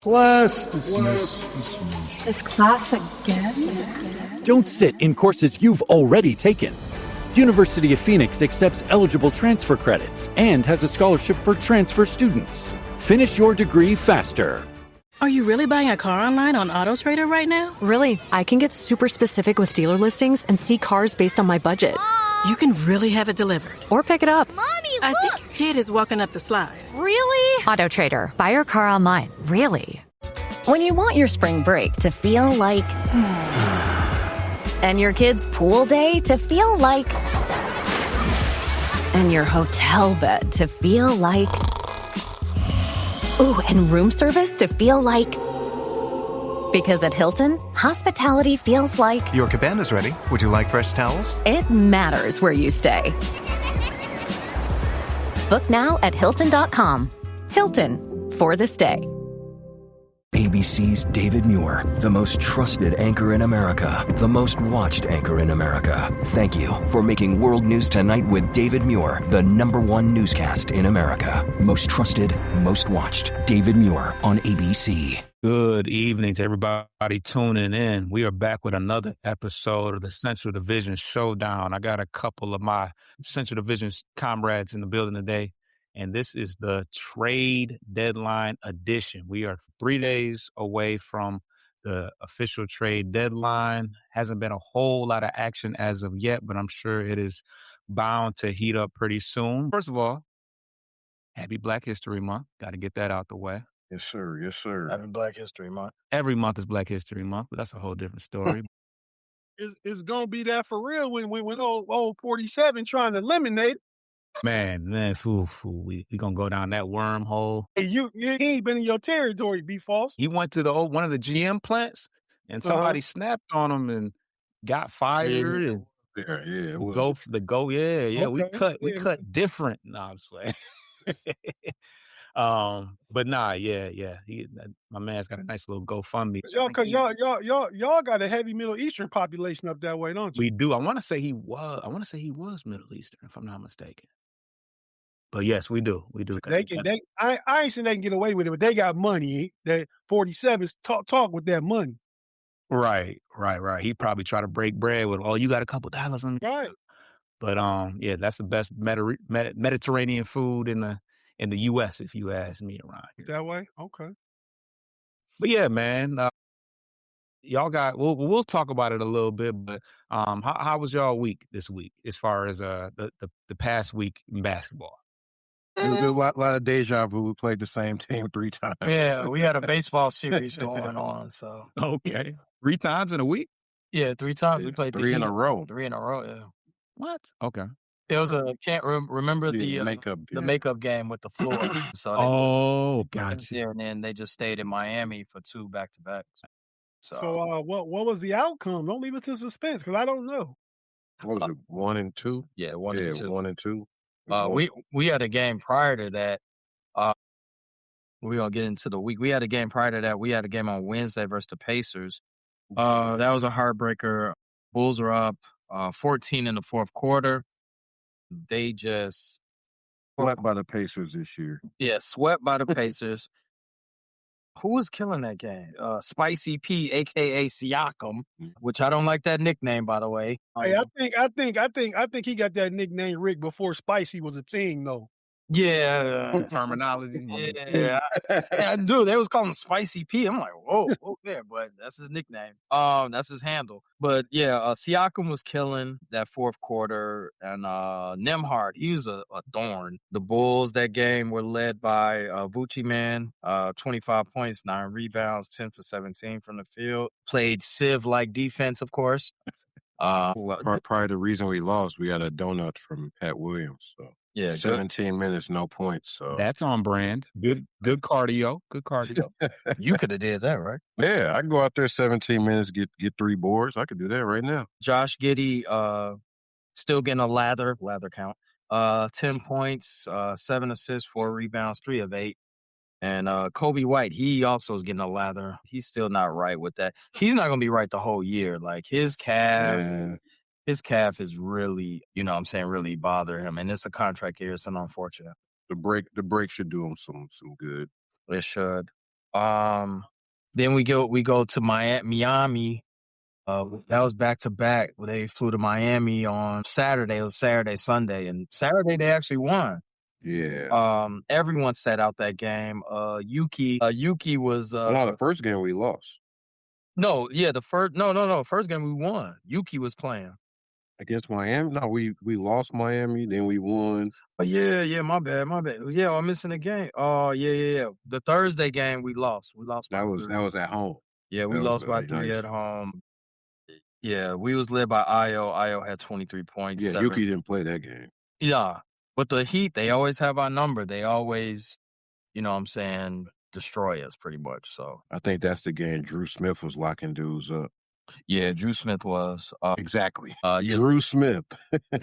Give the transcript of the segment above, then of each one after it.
This class again? Don't sit in courses you've already taken. University of Phoenix accepts eligible transfer credits and has a scholarship for transfer students. Finish your degree faster. Are you really buying a car online on AutoTrader right now? Really, I can get super specific with dealer listings and see cars based on my budget. You can really have it delivered. Or pick it up. Mommy, look! I think your kid is walking up the slide. Really? AutoTrader. Buy your car online. Really? When you want your spring break to feel like... and your kids' pool day to feel like... and your hotel bed to feel like... ooh, and room service to feel like... because at Hilton, hospitality feels like... Your cabana's ready. Would you like fresh towels? it matters where you stay. Book now at Hilton.com. Hilton, for the stay. ABC's David Muir, the most trusted anchor in America, the most watched anchor in America. Thank you for making World News Tonight with David Muir the #1 newscast in America. Most trusted, most watched. David Muir on ABC. Good evening to everybody tuning in. We are back with another episode of the Central Division Showdown. I got a couple of my Central Division comrades in the building today, and this is the trade deadline edition. We are 3 days away from the official trade deadline. Hasn't been a whole lot of action as of yet, but I'm sure it is bound to heat up pretty soon. First of all, happy Black History Month. Got to get that out the way. Yes, sir. Yes, sir. Happy Black History Month. Every month is Black History Month, but that's a whole different story. It's gonna be that for real when old 47 trying to eliminate it. Man, we gonna go down that wormhole. Hey, you ain't been in your territory, be false. He went to one of the GM plants, and somebody snapped on him and got fired. And Yeah. We cut different. No, I'm just playing. But nah, yeah. My man's got a nice little GoFundMe. Cause y'all got a heavy Middle Eastern population up that way, don't you? We do. I want to say he was Middle Eastern, if I'm not mistaken. But yes, we do. I ain't saying they can get away with it, but they got money. That 47s talk with that money. Right. He probably tried to break bread with, you got a couple dollars on me. Right. But that's the best Mediterranean food in the U.S. if you ask me around here. That way, okay. But yeah, man, y'all got. We'll talk about it a little bit. But how was y'all week this week as far as the past week in basketball? It was a lot of deja vu. We played the same team 3 times. Yeah, we had a baseball series going on. So okay, 3 times in a week. Yeah, 3 times. We played 3 in a row. 3 in a row. Yeah. What? Okay. It was remember the makeup game with the floor. So gotcha. Yeah, and then they just stayed in Miami for 2 back-to-backs. So what was the outcome? Don't leave it to suspense because I don't know. What was it, 1 and 2? Yeah, 1 and 2. 1 and 2. We had a game prior to that. We're gonna get into the week. We had a game prior to that. We had a game on Wednesday versus the Pacers. That was a heartbreaker. Bulls are up 14 in the fourth quarter. They just Swept by the Pacers this year. Yeah, swept by the Pacers. Who was killing that game? Spicy P, aka Siakam, which I don't like that nickname, by the way. Hey, I think he got that nickname Rick before Spicy was a thing, though. Yeah, terminology. Yeah, dude, they was calling him Spicy P. I'm like, whoa, there, but that's his nickname. That's his handle. But yeah, Siakam was killing that fourth quarter, and Nembhard, he was a thorn. The Bulls that game were led by Vucci Man, 25 points, 9 rebounds, 10 for 17 from the field. Played Civ-like defense, of course. Probably the reason we lost, we had a donut from Pat Williams. So yeah, 17 minutes, no points. So that's on brand. Good cardio. Good cardio. You could have did that, right? Yeah, I can go out there 17 minutes, get 3 boards. I could do that right now. Josh Giddey, still getting a lather count. 10 points, 7 assists, 4 rebounds, 3 of 8. And Coby White, he also is getting a lather. He's still not right with that. He's not going to be right the whole year. Like his calf is really, really bothering him. And it's a contract year. It's unfortunate. The break should do him some good. It should. Then we go to Miami. That was back to back. They flew to Miami on Saturday. It was Saturday, Sunday, and Saturday they actually won. Yeah. Everyone sat out that game. Yuki was No, the first game we lost the first game we won. Yuki was playing. against Miami. No, we lost Miami, then we won. Oh yeah, my bad. Yeah, I'm missing a game. Oh yeah. The Thursday game we lost. We lost by That was 3. at home. Yeah, we That lost was by 3 nice. at home. Yeah, we was led by Io. Io had 23 points. Yeah, 7. Yuki didn't play that game. Yeah, but the Heat, they always have our number. They always, you know what I'm saying, destroy us pretty much. So I think that's the game Drew Smith was locking dudes up. yeah, Drew Smith was Exactly. yeah, Drew Smith.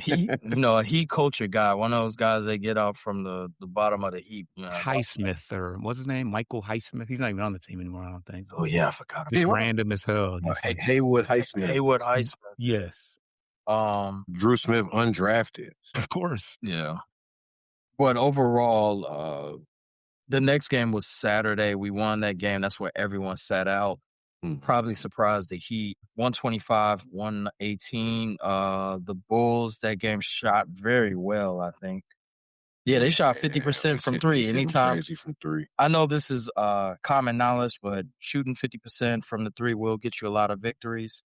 he, a Heat culture guy, one of those guys that get out from the bottom of the heap. Highsmith, or what's his name? Michael Highsmith. He's not even on the team anymore, I don't think. Oh yeah, I forgot. Just random as hell. Haywood Highsmith. Haywood Highsmith. Yes. Drew Smith undrafted. Of course. Yeah. But overall, the next game was Saturday. We won that game. That's where everyone sat out. Probably surprised the Heat. 125, 118. The Bulls, that game shot very well, I think. Yeah, they shot 50% from 3 anytime. Crazy from 3. I know this is common knowledge, but shooting 50% from the 3 will get you a lot of victories.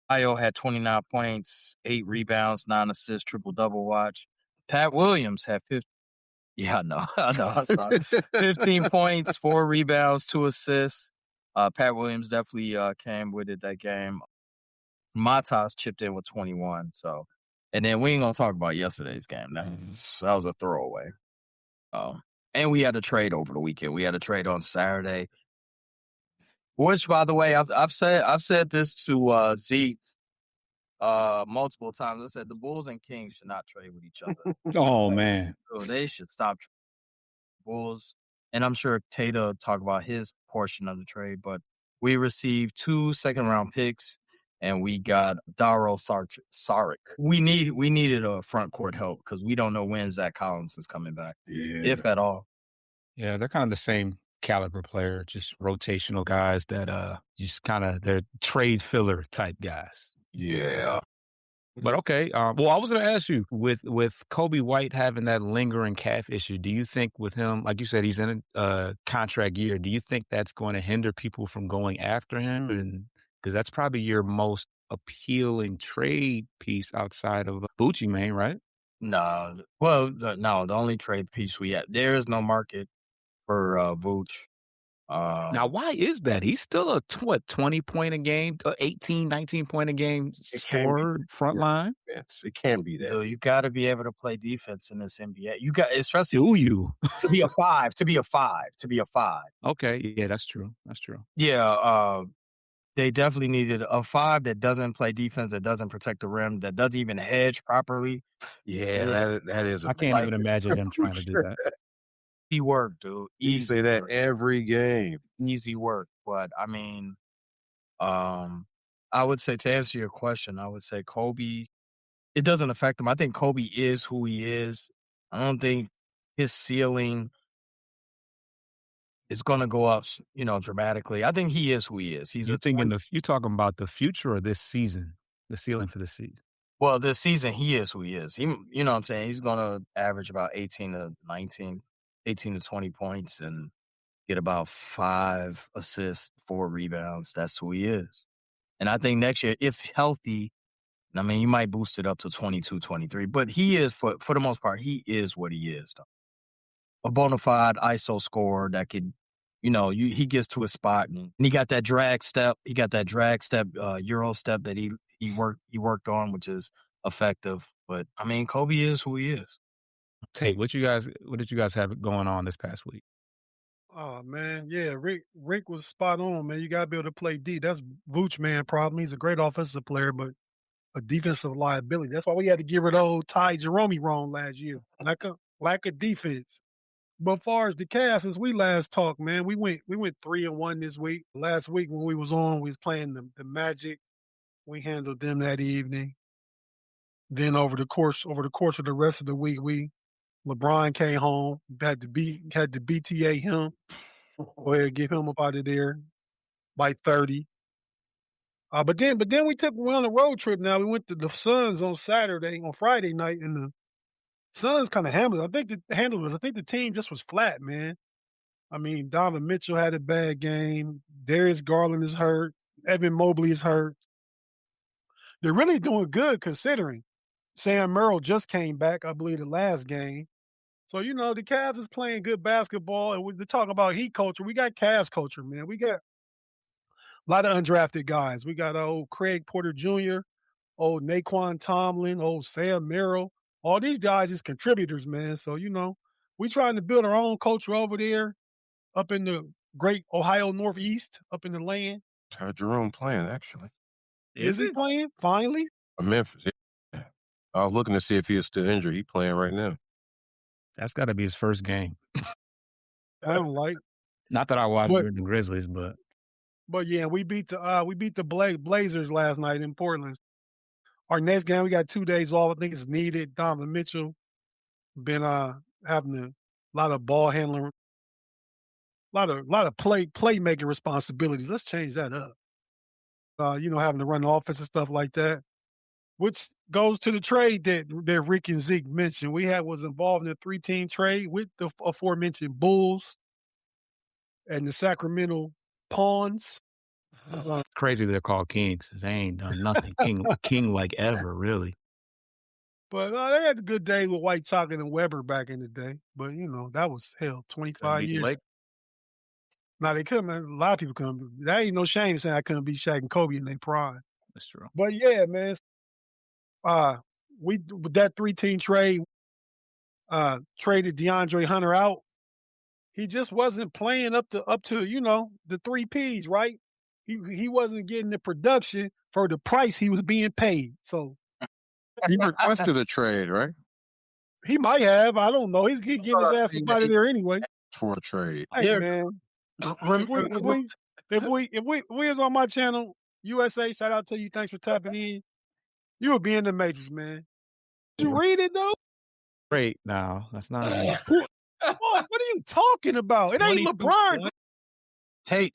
Io had 29 points, 8 rebounds, 9 assists, triple-double watch. Pat Williams had 50. Yeah, I know. I saw it. 15 points, 4 rebounds, 2 assists. Pat Williams definitely came with it that game. Matas chipped in with 21. So, and then we ain't gonna talk about yesterday's game. That was a throwaway. And we had a trade over the weekend. We had a trade on Saturday. Which, by the way, I've said this to Zeke multiple times. I said the Bulls and Kings should not trade with each other. Oh man, so they should stop Bulls. And I'm sure Tata talk about his portion of the trade, but we received 2 second-round picks, and we got Daryl Saric. We needed a front court help because we don't know when Zach Collins is coming back, if at all. Yeah, they're kind of the same caliber player, just rotational guys that just kind of they're trade filler type guys. Yeah. But okay, well, I was going to ask you with Coby White having that lingering calf issue, do you think with him, like you said, he's in a contract year, do you think that's going to hinder people from going after him? And because that's probably your most appealing trade piece outside of Bucci, man, right? No, well, no, the only trade piece we have, there is no market for Vooch. Now, why is that? He's still a 20-point a game, 18, 19-point a game scorer front line. It can be that. So you got to be able to play defense in this NBA. You got, especially to be a 5, to be a 5. Okay, yeah, that's true. Yeah, they definitely needed a 5 that doesn't play defense, that doesn't protect the rim, that doesn't even hedge properly. Yeah, that is. I can't even imagine him trying to do that. Easy work, dude. You say that every game. Easy work. But, I mean, I would say, to answer your question, I would say Coby, it doesn't affect him. I think Coby is who he is. I don't think his ceiling is going to go up, dramatically. I think he is who he is. You're talking about the future or this season, the ceiling for this season? Well, this season, he is who he is. He, you know what I'm saying? He's going to average about 18 to 20 points and get about 5 assists, 4 rebounds. That's who he is. And I think next year, if healthy, I mean, you might boost it up to 22, 23. But he is, for the most part, he is what he is, though. A bona fide ISO scorer that could, he gets to a spot and he got that drag step. He got that drag step, Euro step that he worked on, which is effective. But, I mean, Coby is who he is. Tate, what did you guys have going on this past week? Oh man, yeah, Rick was spot on, man. You gotta be able to play D. That's Vooch, man, problem. He's a great offensive player, but a defensive liability. That's why we had to get rid of old Ty Jerome wrong last year. Lack of defense. But far as the Cavs, since we last talked, man, we went 3-1 this week. Last week when we was on, we was playing the Magic. We handled them that evening. Then over the course of the rest of the week, LeBron came home, had to BTA him. Go ahead, get him up out of there by 30. But then we went on a road trip. Now we went to the Suns on Friday night, and the Suns kind of handled. I think the team just was flat, man. I mean, Donovan Mitchell had a bad game. Darius Garland is hurt. Evan Mobley is hurt. They're really doing good considering Sam Merrill just came back, I believe, the last game. So, the Cavs is playing good basketball. And they talk about heat culture. We got Cavs culture, man. We got a lot of undrafted guys. We got old Craig Porter Jr., old Naquan Tomlin, old Sam Merrill. All these guys is contributors, man. So, we trying to build our own culture over there up in the great Ohio Northeast, up in the land. Jerome playing, actually. Is he playing, finally? Memphis, yeah. I was looking to see if he was still injured. He playing right now. That's got to be his first game. I don't like. Not that I watched the Grizzlies, but. But yeah, we beat the Blazers last night in Portland. Our next game, we got 2 days off. I think it's needed. Donovan Mitchell been having a lot of ball handling, a lot of playmaking responsibilities. Let's change that up. Having to run the offense and stuff like that, which goes to the trade that Rick and Zeke mentioned. We was involved in a 3-team trade with the aforementioned Bulls and the Sacramento Pawns. Crazy they're called Kings. They ain't done nothing king like ever, really. But they had a good day with White Chocolate and Weber back in the day. But, that was, 25 years. Now, they couldn't. A lot of people couldn't. That ain't no shame saying I couldn't beat Shaq and Kobe in their prime. That's true. But, yeah, man. With that 3-team trade, traded DeAndre Hunter out. He just wasn't playing up to the 3 Ps, right? He wasn't getting the production for the price he was being paid. So he requested a trade, right? He might have. I don't know. He's getting his ass up out of there anyway. For a trade. Hey, man. If we was on my channel, USA, shout out to you. Thanks for tapping in. You would be in the Matrix, man. Did you read it though? Great. Now that's not. What are you talking about? It ain't LeBron. Take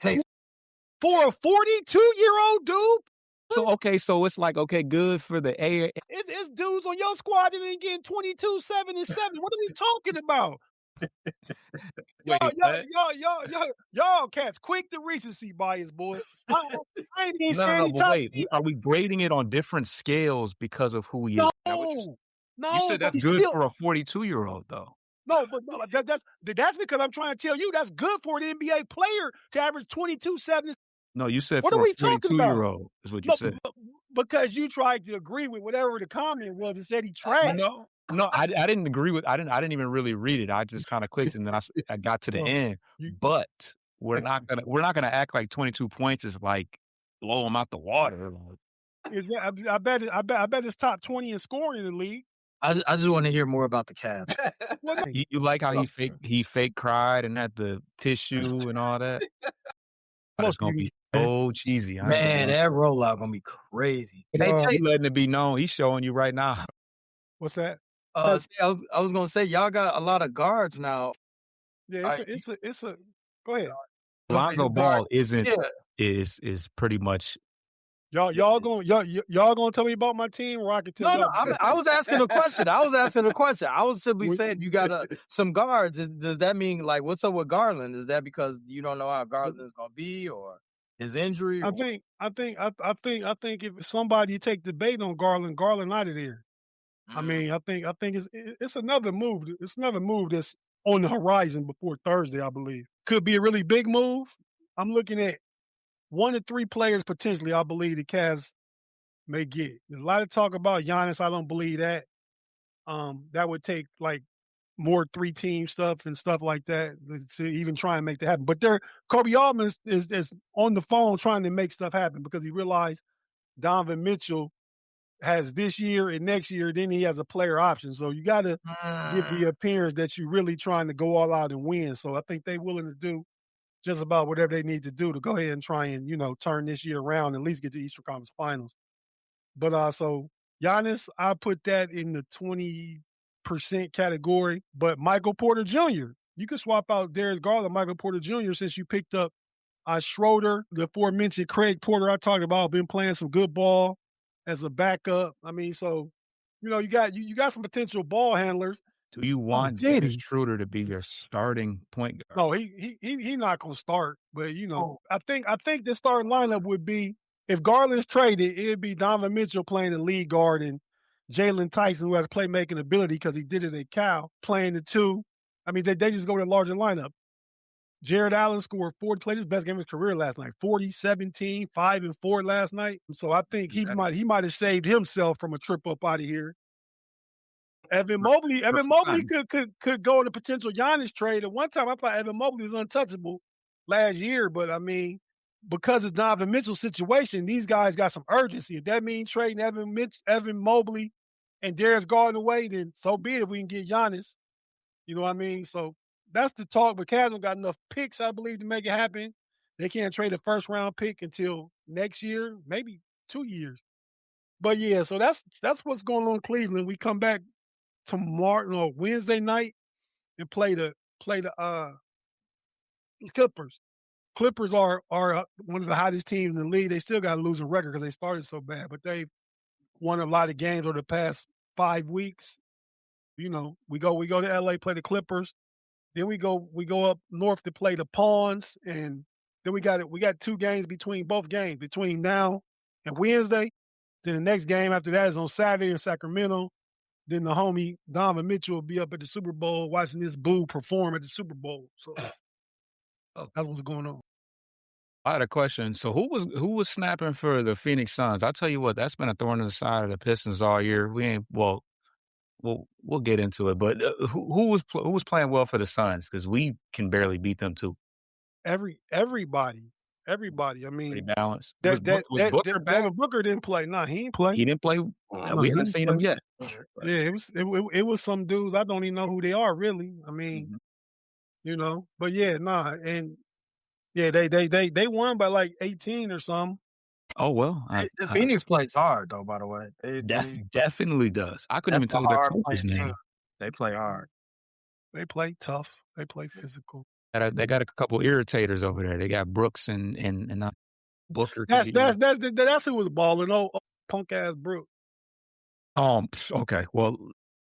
for a 42-year-old dude. So it's like good for the air. It's dudes on your squad that ain't getting 22, 7, and 7. What are we talking about? Y'all cats, quick to recency bias, boy. I ain't even saying wait. Are we grading it on different scales because of who he is? No. You said that's good for a 42-year-old, though. No, but that's because I'm trying to tell you that's good for an NBA player to average 22, 7. No, you said what for are we a 42-year-old is what you said. Because you tried to agree with whatever the comment was and said he trash. No, I didn't agree with. I didn't even really read it. I just kind of clicked and then I got to the end. But we're not gonna act like 22 points is like blow him out the water. Is that, I bet it's top 20 in scoring in the league. I just want to hear more about the Cavs. You like how he fake cried and had the tissue and all that? It's gonna be so cheesy. Man, that rollout gonna be crazy. He letting it be known. He's showing you right now. What's that? I was gonna say y'all got a lot of guards now. Yeah, it's a. Go ahead. Lonzo Ball is pretty much. Y'all gonna tell me about my team, or I can tell? No, I was asking a question. I was simply saying you got some guards. Does that mean like what's up with Garland? Is that because you don't know how Garland is gonna be or his injury? I think if somebody take the bait on Garland out of there. I mean, I think it's another move. It's another move that's on the horizon before Thursday, I believe. Could be a really big move. I'm looking at 1 to 3 players potentially. I believe the Cavs may get. There's a lot of talk about Giannis. I don't believe that. That would take like more 3-team stuff and stuff like that to even try and make that happen. But Coby Altman is on the phone trying to make stuff happen because he realized Donovan Mitchell has this year and next year, then he has a player option. So you got to give the appearance that you're really trying to go all out and win. So I think they're willing to do just about whatever they need to do to go ahead and try and, turn this year around and at least get to Eastern Conference Finals. But so Giannis, I put that in the 20% category. But Michael Porter Jr., You could swap out Darius Garland, Michael Porter Jr. since you picked up Schroeder, the aforementioned Craig Porter I talked about, been playing some good ball as a backup. I mean, so you got some potential ball handlers. Do you want Dennis Schroeder to be your starting point guard? No, he not gonna start. But I think the starting lineup would be, if Garland's traded, it'd be Donovan Mitchell playing the lead guard and Jalen Tyson, who has playmaking ability because he did it at Cal, playing the two. I mean, they just go with a larger lineup. Jared Allen scored 40, played his best game of his career last night. 40, 17, 5 and 4 last night. So I think he might have saved himself from a trip up out of here. Evan Mobley could go in a potential Giannis trade. At one time, I thought Evan Mobley was untouchable last year, but I mean, because of Donovan Mitchell's situation, these guys got some urgency. If that means trading Evan Mobley and Darius Garland away, then so be it. If we can get Giannis, you know what I mean? So that's the talk. But Cavs don't got enough picks, I believe, to make it happen. They can't trade a first round pick until next year, maybe 2 years. But yeah, so that's what's going on in Cleveland. We come back tomorrow, Wednesday night, and play the Clippers. Clippers are one of the hottest teams in the league. They still got a losing record because they started so bad, but they've won a lot of games over the past 5 weeks. We go to LA, play the Clippers. Then we go up north to play the Pawns, and then we got 2 games between now and Wednesday. Then the next game after that is on Saturday in Sacramento. Then the homie Donovan Mitchell will be up at the Super Bowl watching this boo perform at the Super Bowl. So that's what's going on. I had a question. So who was snapping for the Phoenix Suns? I'll tell you what, that's been a thorn in the side of the Pistons all year. We'll get into it, but who was playing well for the Suns? Because we can barely beat them too. Everybody. I mean, pretty balanced. Was Booker back? Devin Booker didn't play. No, he didn't play. He didn't play. We haven't seen him yet. Yeah, it was some dudes. I don't even know who they are really. I mean, but yeah, and yeah, they won by like 18 or something. Oh well, the Phoenix plays hard though. By the way, definitely does. I couldn't even tell their coach's name. They play hard. They play tough. They play physical. They got a couple irritators over there. They got Brooks and Booker. That's who was balling. Oh, punk ass Brooks. Okay. Well,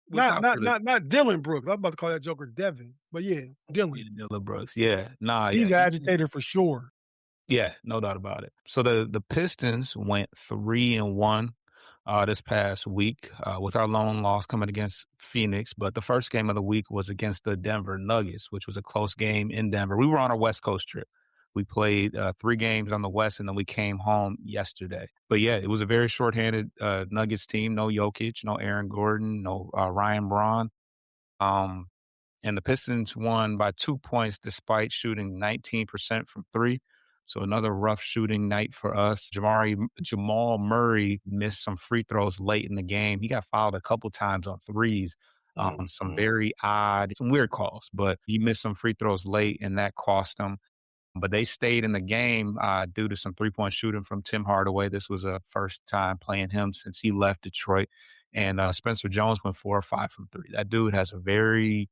not Dylan Brooks. I'm about to call that joker Devin, but yeah, Dylan Brooks. Yeah, he's an agitator for sure. Yeah, no doubt about it. So the Pistons went 3-1 this past week with our lone loss coming against Phoenix. But the first game of the week was against the Denver Nuggets, which was a close game in Denver. We were on a West Coast trip. We played 3 games on the West, and then we came home yesterday. But yeah, it was a very shorthanded Nuggets team. No Jokic, no Aaron Gordon, no Ryan Braun. And the Pistons won by 2 points despite shooting 19% from 3. So another rough shooting night for us. Jamal Murray missed some free throws late in the game. He got fouled a couple times on threes. Some very odd, some weird calls, but he missed some free throws late, and that cost him. But they stayed in the game due to some 3-point shooting from Tim Hardaway. This was a first time playing him since he left Detroit. And Spencer Jones went 4 or 5 from 3. That dude has a very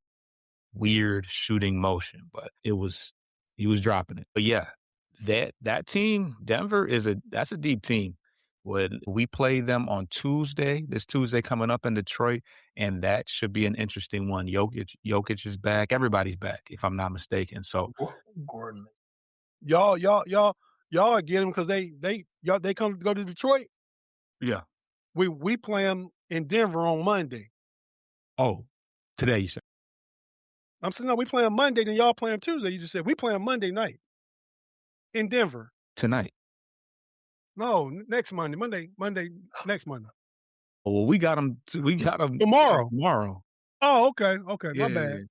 weird shooting motion, but he was dropping it. But yeah, that team, Denver, that's a deep team. When we play them on this Tuesday coming up in Detroit, and that should be an interesting one. Jokic is back. Everybody's back, if I'm not mistaken. So Gordon, y'all get them because they come to go to Detroit. Yeah, we play them in Denver on Monday. Oh, today you said. I'm saying no, we play them Monday, then y'all play them Tuesday. You just said we play them Monday night in Denver tonight. No, next Monday, next Monday. Well, we got them tomorrow. Tomorrow. Oh, okay. My bad.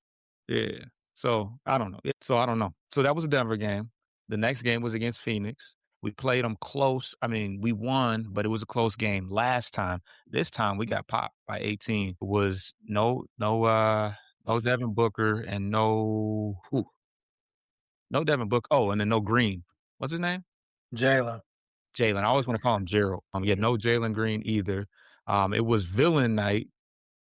Yeah. So I don't know. So that was a Denver game. The next game was against Phoenix. We played them close. I mean, we won, but it was a close game last time. This time we got popped by 18. It was no Devin Booker and no Devin Booker. Oh, and then no Green. What's his name? Jalen. I always want to call him Gerald. No Jalen Green either. It was villain night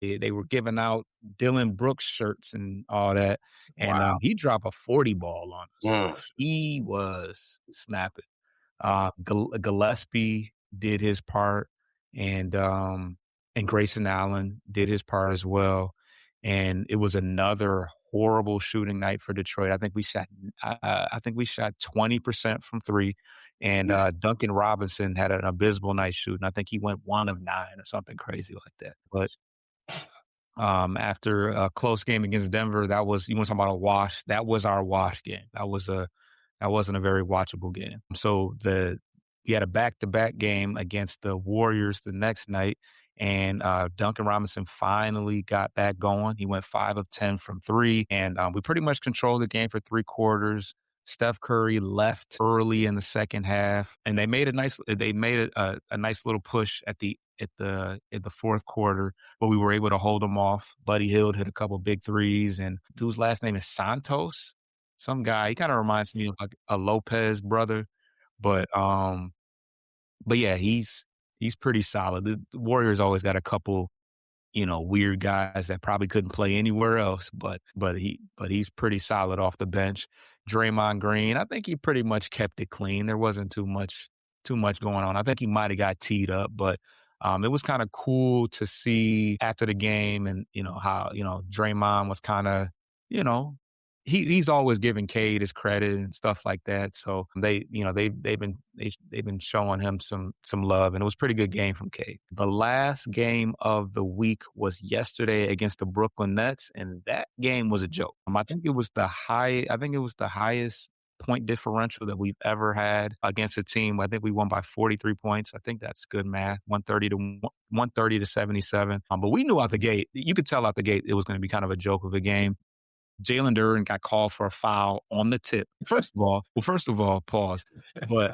They were giving out Dylan Brooks shirts and all that, and Wow. he dropped a 40 ball on us. Mm. He was snapping. Gillespie did his part, and Grayson Allen did his part as well. And it was another horrible shooting night for Detroit. I think we shot 20% from three, and Duncan Robinson had an abysmal night shooting. I think he went 1 of 9 or something crazy like that. But after a close game against Denver, you want to talk about a wash? That was our wash game. That wasn't a very watchable game. So we had a back-to-back game against the Warriors the next night, and Duncan Robinson finally got back going. He went 5 of 10 from three, and we pretty much controlled the game for 3 quarters. Steph Curry left early in the second half, and they made a nice little push at the fourth quarter, but we were able to hold them off. Buddy Hield hit a couple big threes, and dude's last name is Santos. Some guy, he kind of reminds me of like a Lopez brother, but yeah, he's pretty solid. The Warriors always got a couple, weird guys that probably couldn't play anywhere else, but he's pretty solid off the bench. Draymond Green, I think he pretty much kept it clean. There wasn't too much going on. I think he might have got teed up, but it was kind of cool to see after the game, and how Draymond was kind of, he's always giving Cade his credit and stuff like that. So they've been showing him some love, and it was a pretty good game from Cade. The last game of the week was yesterday against the Brooklyn Nets, and that game was a joke. I think it was the highest point differential that we've ever had against a team. I think we won by 43 points. I think that's good math, 130 to 77. But we knew out the gate, you could tell out the gate it was going to be kind of a joke of a game. Jalen Duren got called for a foul on the tip. First of all, pause. But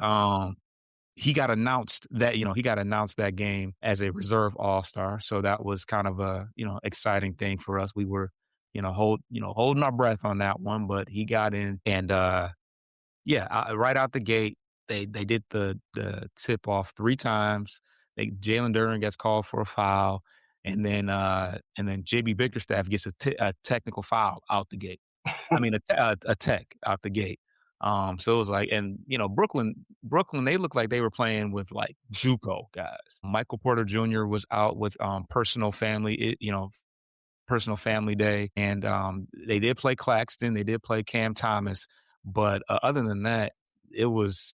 he got announced that game as a reserve All-Star. So that was kind of a, exciting thing for us. We were, holding our breath on that one, but he got in, and right out the gate, they did the tip off 3 times. Jalen Duren gets called for a foul, and then JB Bickerstaff gets a technical foul out the gate. I mean, a tech out the gate. So it was like, and Brooklyn, they looked like they were playing with like JUCO guys. Michael Porter Jr. was out with personal family day, and they did play Claxton, they did play Cam Thomas, but other than that, it was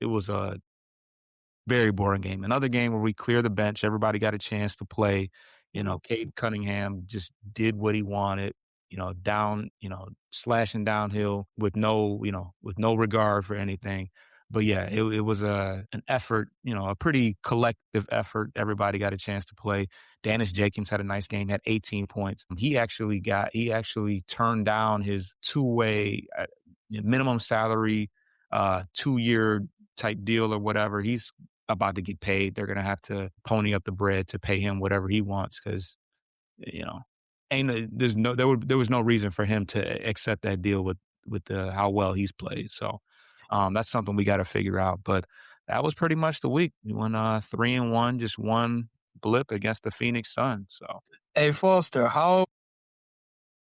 a very boring game. Another game where we cleared the bench. Everybody got a chance to play. Cade Cunningham just did what he wanted, slashing downhill with no regard for anything. But yeah, it was an effort, a pretty collective effort. Everybody got a chance to play. Dennis Jenkins had a nice game, had 18 points. He actually turned down his 2-way minimum salary, 2-year type deal or whatever. He's about to get paid. They're going to have to pony up the bread to pay him whatever he wants, because, there was no reason for him to accept that deal with how well he's played. So that's something we got to figure out. But that was pretty much the week. We went 3-1, just one blip against the Phoenix Suns. So, hey Foster,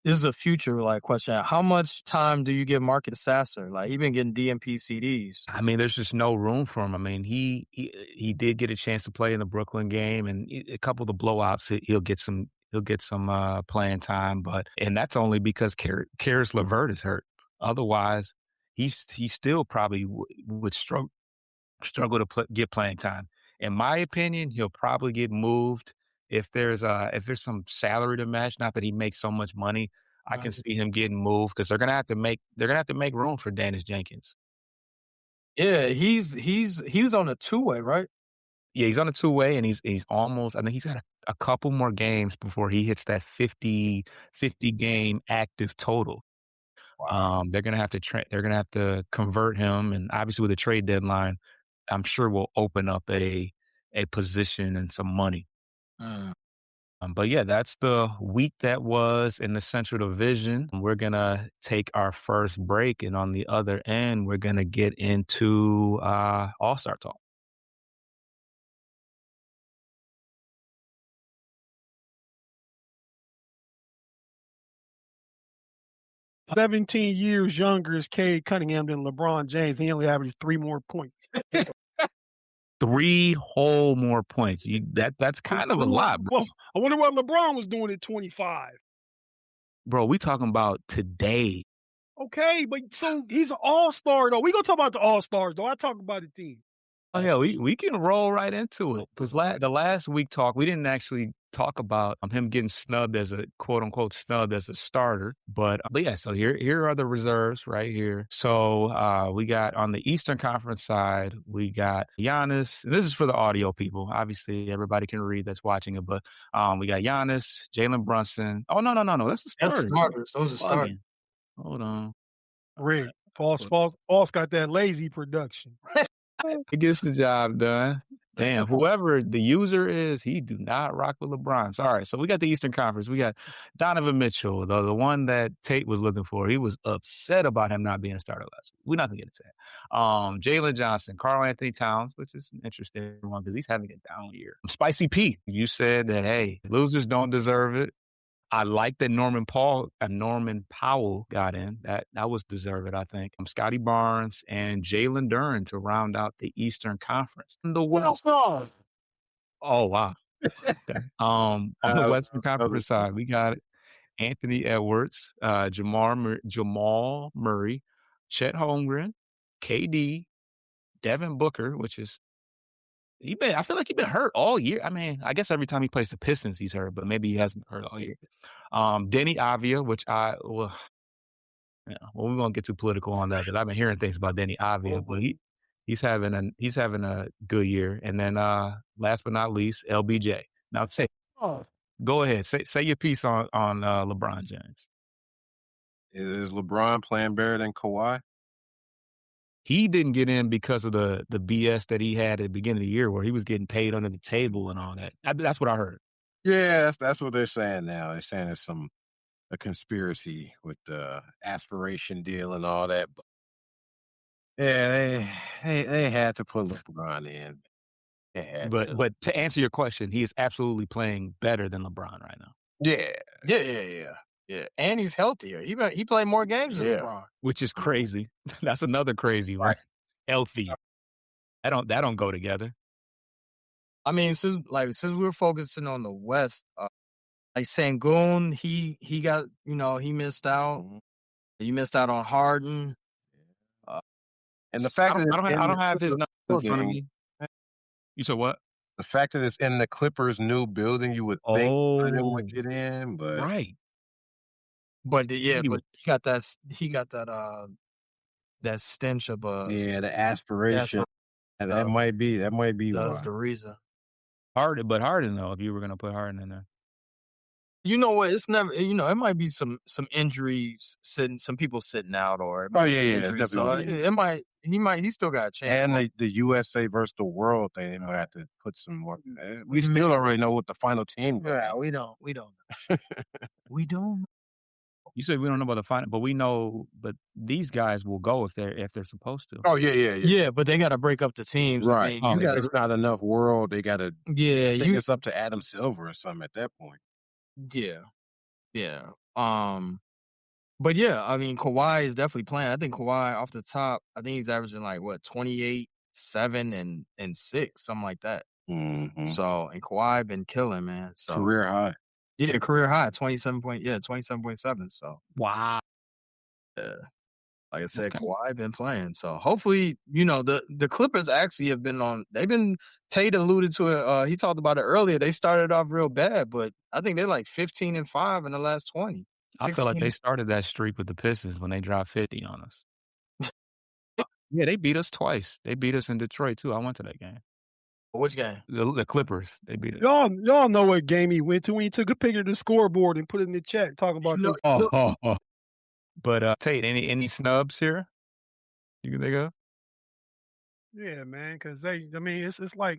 this is a future question. How much time do you give Marcus Sasser? Like, he been getting DMP CDs. I mean, there's just no room for him. I mean, he did get a chance to play in the Brooklyn game, and a couple of the blowouts, he'll get some playing time, and that's only because Karis LeVert is hurt. Otherwise, he still probably would struggle to get playing time. In my opinion, he'll probably get moved if there's some salary to match. Not that he makes so much money, I can see him getting moved, because they're gonna have to make room for Dennis Jenkins. Yeah, he was on a 2-way, right? Yeah, he's on a 2-way, and he's almost. I think he's got a couple more games before he hits that 50 game active total. Wow. They're gonna have to convert him, and obviously with the trade deadline, I'm sure will open up a position and some money. But yeah, that's the week that was in the Central Division. We're gonna take our first break, and on the other end, we're gonna get into All-Star talk. 17 years younger is Cade Cunningham than LeBron James. He only averaged 3 more points. 3 whole more points. That's kind of a lot, bro. Well, I wonder what LeBron was doing at 25. Bro, we talking about today. Okay, but so he's an all-star, though. We going to talk about the all-stars, though. I talk about the team. Oh, yeah, we can roll right into it. Because the last week talk, we didn't actually talk about him getting snubbed as a quote-unquote snubbed as a starter. But yeah, so here are the reserves right here. So we got on the Eastern Conference side, we got Giannis. And this is for the audio people. Obviously, everybody can read that's watching it. But we got Giannis, Jalen Brunson. Oh, no. That's the starters. That's starters. Those are starters. Hold on. Rick, False got that lazy production. It gets the job done. Damn, whoever the user is, he do not rock with LeBron. Sorry. So we got the Eastern Conference. We got Donovan Mitchell, the one that Tate was looking for. He was upset about him not being a starter last week. We're not going to get into that. Jalen Johnson, Karl Anthony Towns, which is an interesting one because he's having a down year. Spicy P, you said that, hey, losers don't deserve it. I like that Norman Powell got in. That was deserved, I think. Scotty Barnes and Jalen Duren to round out the Eastern Conference. The West. Oh, wow. Okay. On the Western Conference side, we got Anthony Edwards, Jamal Murray, Chet Holmgren, KD, Devin Booker, which is I feel like he's been hurt all year. I mean, I guess every time he plays the Pistons, he's hurt, but maybe he hasn't been hurt all year. Denny Avia, which we won't get too political on that because I've been hearing things about Denny Avia, but he's having a good year. And then last but not least, LBJ. Now go ahead, say your piece on LeBron James. Is LeBron playing better than Kawhi? He didn't get in because of the BS that he had at the beginning of the year where he was getting paid under the table and all that. That's what I heard. Yeah, that's what they're saying now. They're saying it's a conspiracy with the aspiration deal and all that. But yeah, they had to put LeBron in. But to answer your question, he is absolutely playing better than LeBron right now. Yeah. And he's healthier. He played more games than LeBron, which is crazy. That's another crazy one. Right? Healthy. That don't go together. I mean, since we're focusing on the West, like Sengun, he got he missed out. Mm-hmm. He missed out on Harden. And the fact that I don't have his number in front of me. You said what? The fact that it's in the Clippers' new building, you would think Harden would get in, but right. But but he got that stench of the aspiration. That might be that's the reason. Harden though, if you were gonna put Harden in there. You know what? It's never. It might be some injuries some people sitting out or injuries, so he still got a chance. And the USA versus the world thing, have to put some more. We still already know what the final team. Yeah, we don't. We don't. You said we don't know about the final, but we know. But these guys will go if they're supposed to. Oh yeah. Yeah, but they got to break up the teams, right? I mean, it's not enough world. They got to. Yeah, it's up to Adam Silver or something at that point. Yeah. But yeah, I mean, Kawhi is definitely playing. I think Kawhi off the top, I think he's averaging 28, 7, and 6, something like that. Mm-hmm. So, and Kawhi been killing, man. So career high. Yeah, career high, 27.7. So wow. Yeah. Like I said, Kawhi been playing. So hopefully, the Clippers actually have been Tate alluded to it. He talked about it earlier. They started off real bad, but I think they're 15-5 in the last 20. 16. I feel like they started that streak with the Pistons when they dropped 50 on us. Yeah, they beat us twice. They beat us in Detroit too. I went to that game. Which game? The Clippers. They beat us. Y'all know what game he went to when he took a picture of the scoreboard and put it in the chat. Talk about this. But Tate, any snubs here? You can think of? Yeah, man, because it's like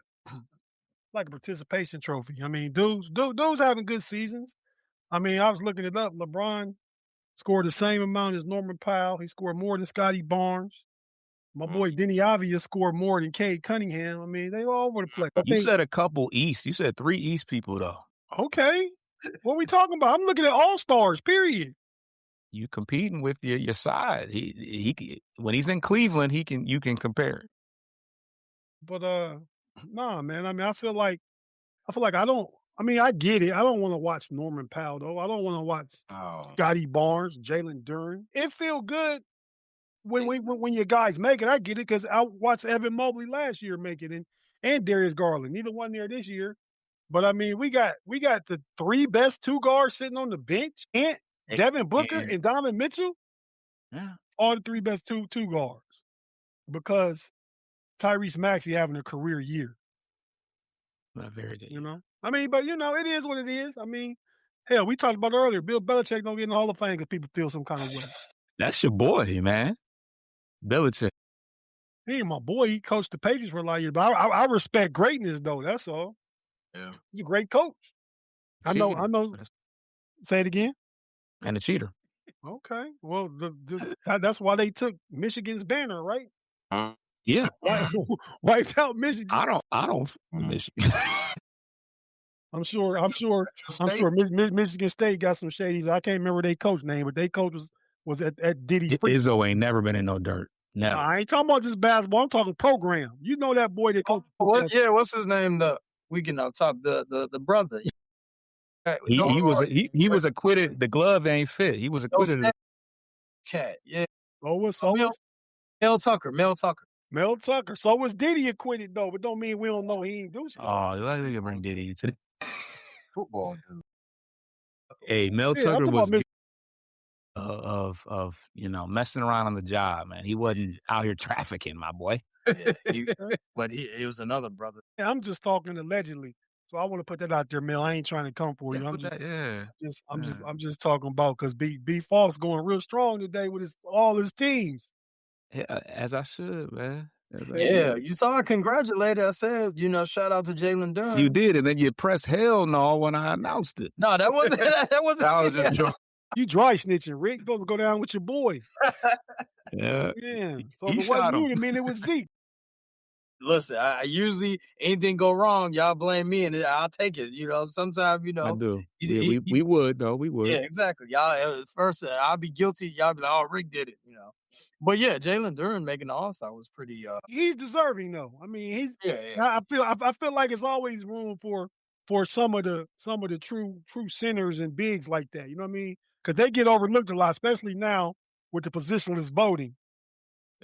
a participation trophy. I mean, dudes having good seasons. I mean, I was looking it up. LeBron scored the same amount as Norman Powell. He scored more than Scotty Barnes. My boy Denny Avia scored more than Cade Cunningham. I mean, they all over the place. You said a couple East. You said 3 East people though. Okay, what are we talking about? I'm looking at all stars. Period. you competing with your side. When he's in Cleveland, you can compare it. But nah, man. I mean, I feel like I don't. I mean, I get it. I don't want to watch Norman Powell though. I don't want to watch Scotty Barnes, Jalen Duren. It feel good when your guys make it. I get it because I watched Evan Mobley last year make it, and Darius Garland. Neither one there this year. But I mean, we got the 3 best 2 guards sitting on the bench, and Devin Booker and Donovan Mitchell. Yeah, all the 3 best two guards because Tyrese Maxey having a career year. Not very good. You know, I mean, but it is what it is. I mean, hell, we talked about earlier. Bill Belichick don't get in the Hall of Fame because people feel some kind of way. That's your boy, man. Belichick. He ain't my boy. He coached the Patriots for a lot of years, but I respect greatness though. That's all. Yeah, he's a great coach. I know. Say it again. And a cheater. Okay. Well, that's why they took Michigan's banner, right? Yeah. Wiped out Michigan. I don't Michigan. I'm sure Michigan State got some shadies. I can't remember their coach name, but their coach was at Diddy's. Izzo ain't never been in no dirt. Never. I ain't talking about just basketball. I'm talking program. You know that boy that coach. What's his name? We can on top the brother. He was acquitted. The glove ain't fit. He was acquitted. Cat, yeah. Mel Tucker. Mel Tucker. So was Diddy acquitted though, but don't mean we don't know he ain't do shit. Oh, let me bring Diddy to the football. Hey, Mel Tucker was of messing around on the job, man. He wasn't out here trafficking, my boy. But he was another brother. Yeah, I'm just talking allegedly. So I want to put that out there, Mel. I ain't trying to come for you. I'm just talking about because B Falls going real strong today with all his teams. Yeah, as I should, man. You saw I congratulated. I said, shout out to Jalen Duren. You did, and then you pressed hell no when I announced it. No, that wasn't. That was just joke. You dry snitching, Rick. You're supposed to go down with your boy. Yeah. So if it wasn't you, I mean, it was Zeke. Listen, I usually anything go wrong, y'all blame me, and I'll take it. Sometimes I do. We would though. We would. Yeah, exactly. Y'all first, I'll be guilty. Y'all be like, "Oh, Rick did it," But yeah, Jalen Duren making the All-Star was pretty. He's deserving though. I mean, I feel like it's always room for some of the true centers and bigs like that. You know what I mean? Because they get overlooked a lot, especially now with the positionless voting.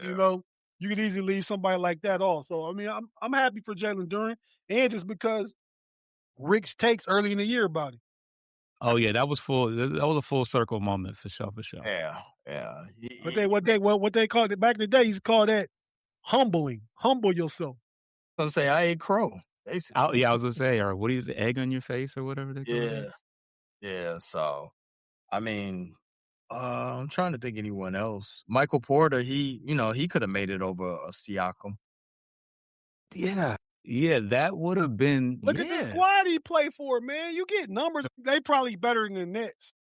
Yeah. You could easily leave somebody like that off. So I mean, I'm happy for Jalen Duren, and just because Rick's takes early in the year about it. Oh yeah, that was a full circle moment for sure. Yeah. What they called it back in the day, he's called that humbling. Humble yourself. I was gonna say I ate crow. Basically. I was gonna say, or what do you say, egg on your face or whatever they call it. Yeah. So, I mean, I'm trying to think anyone else. Michael Porter, he could have made it over a Siakam. Yeah, that would have been. Look at the squad he played for, man. You get numbers. They probably better than the Nets.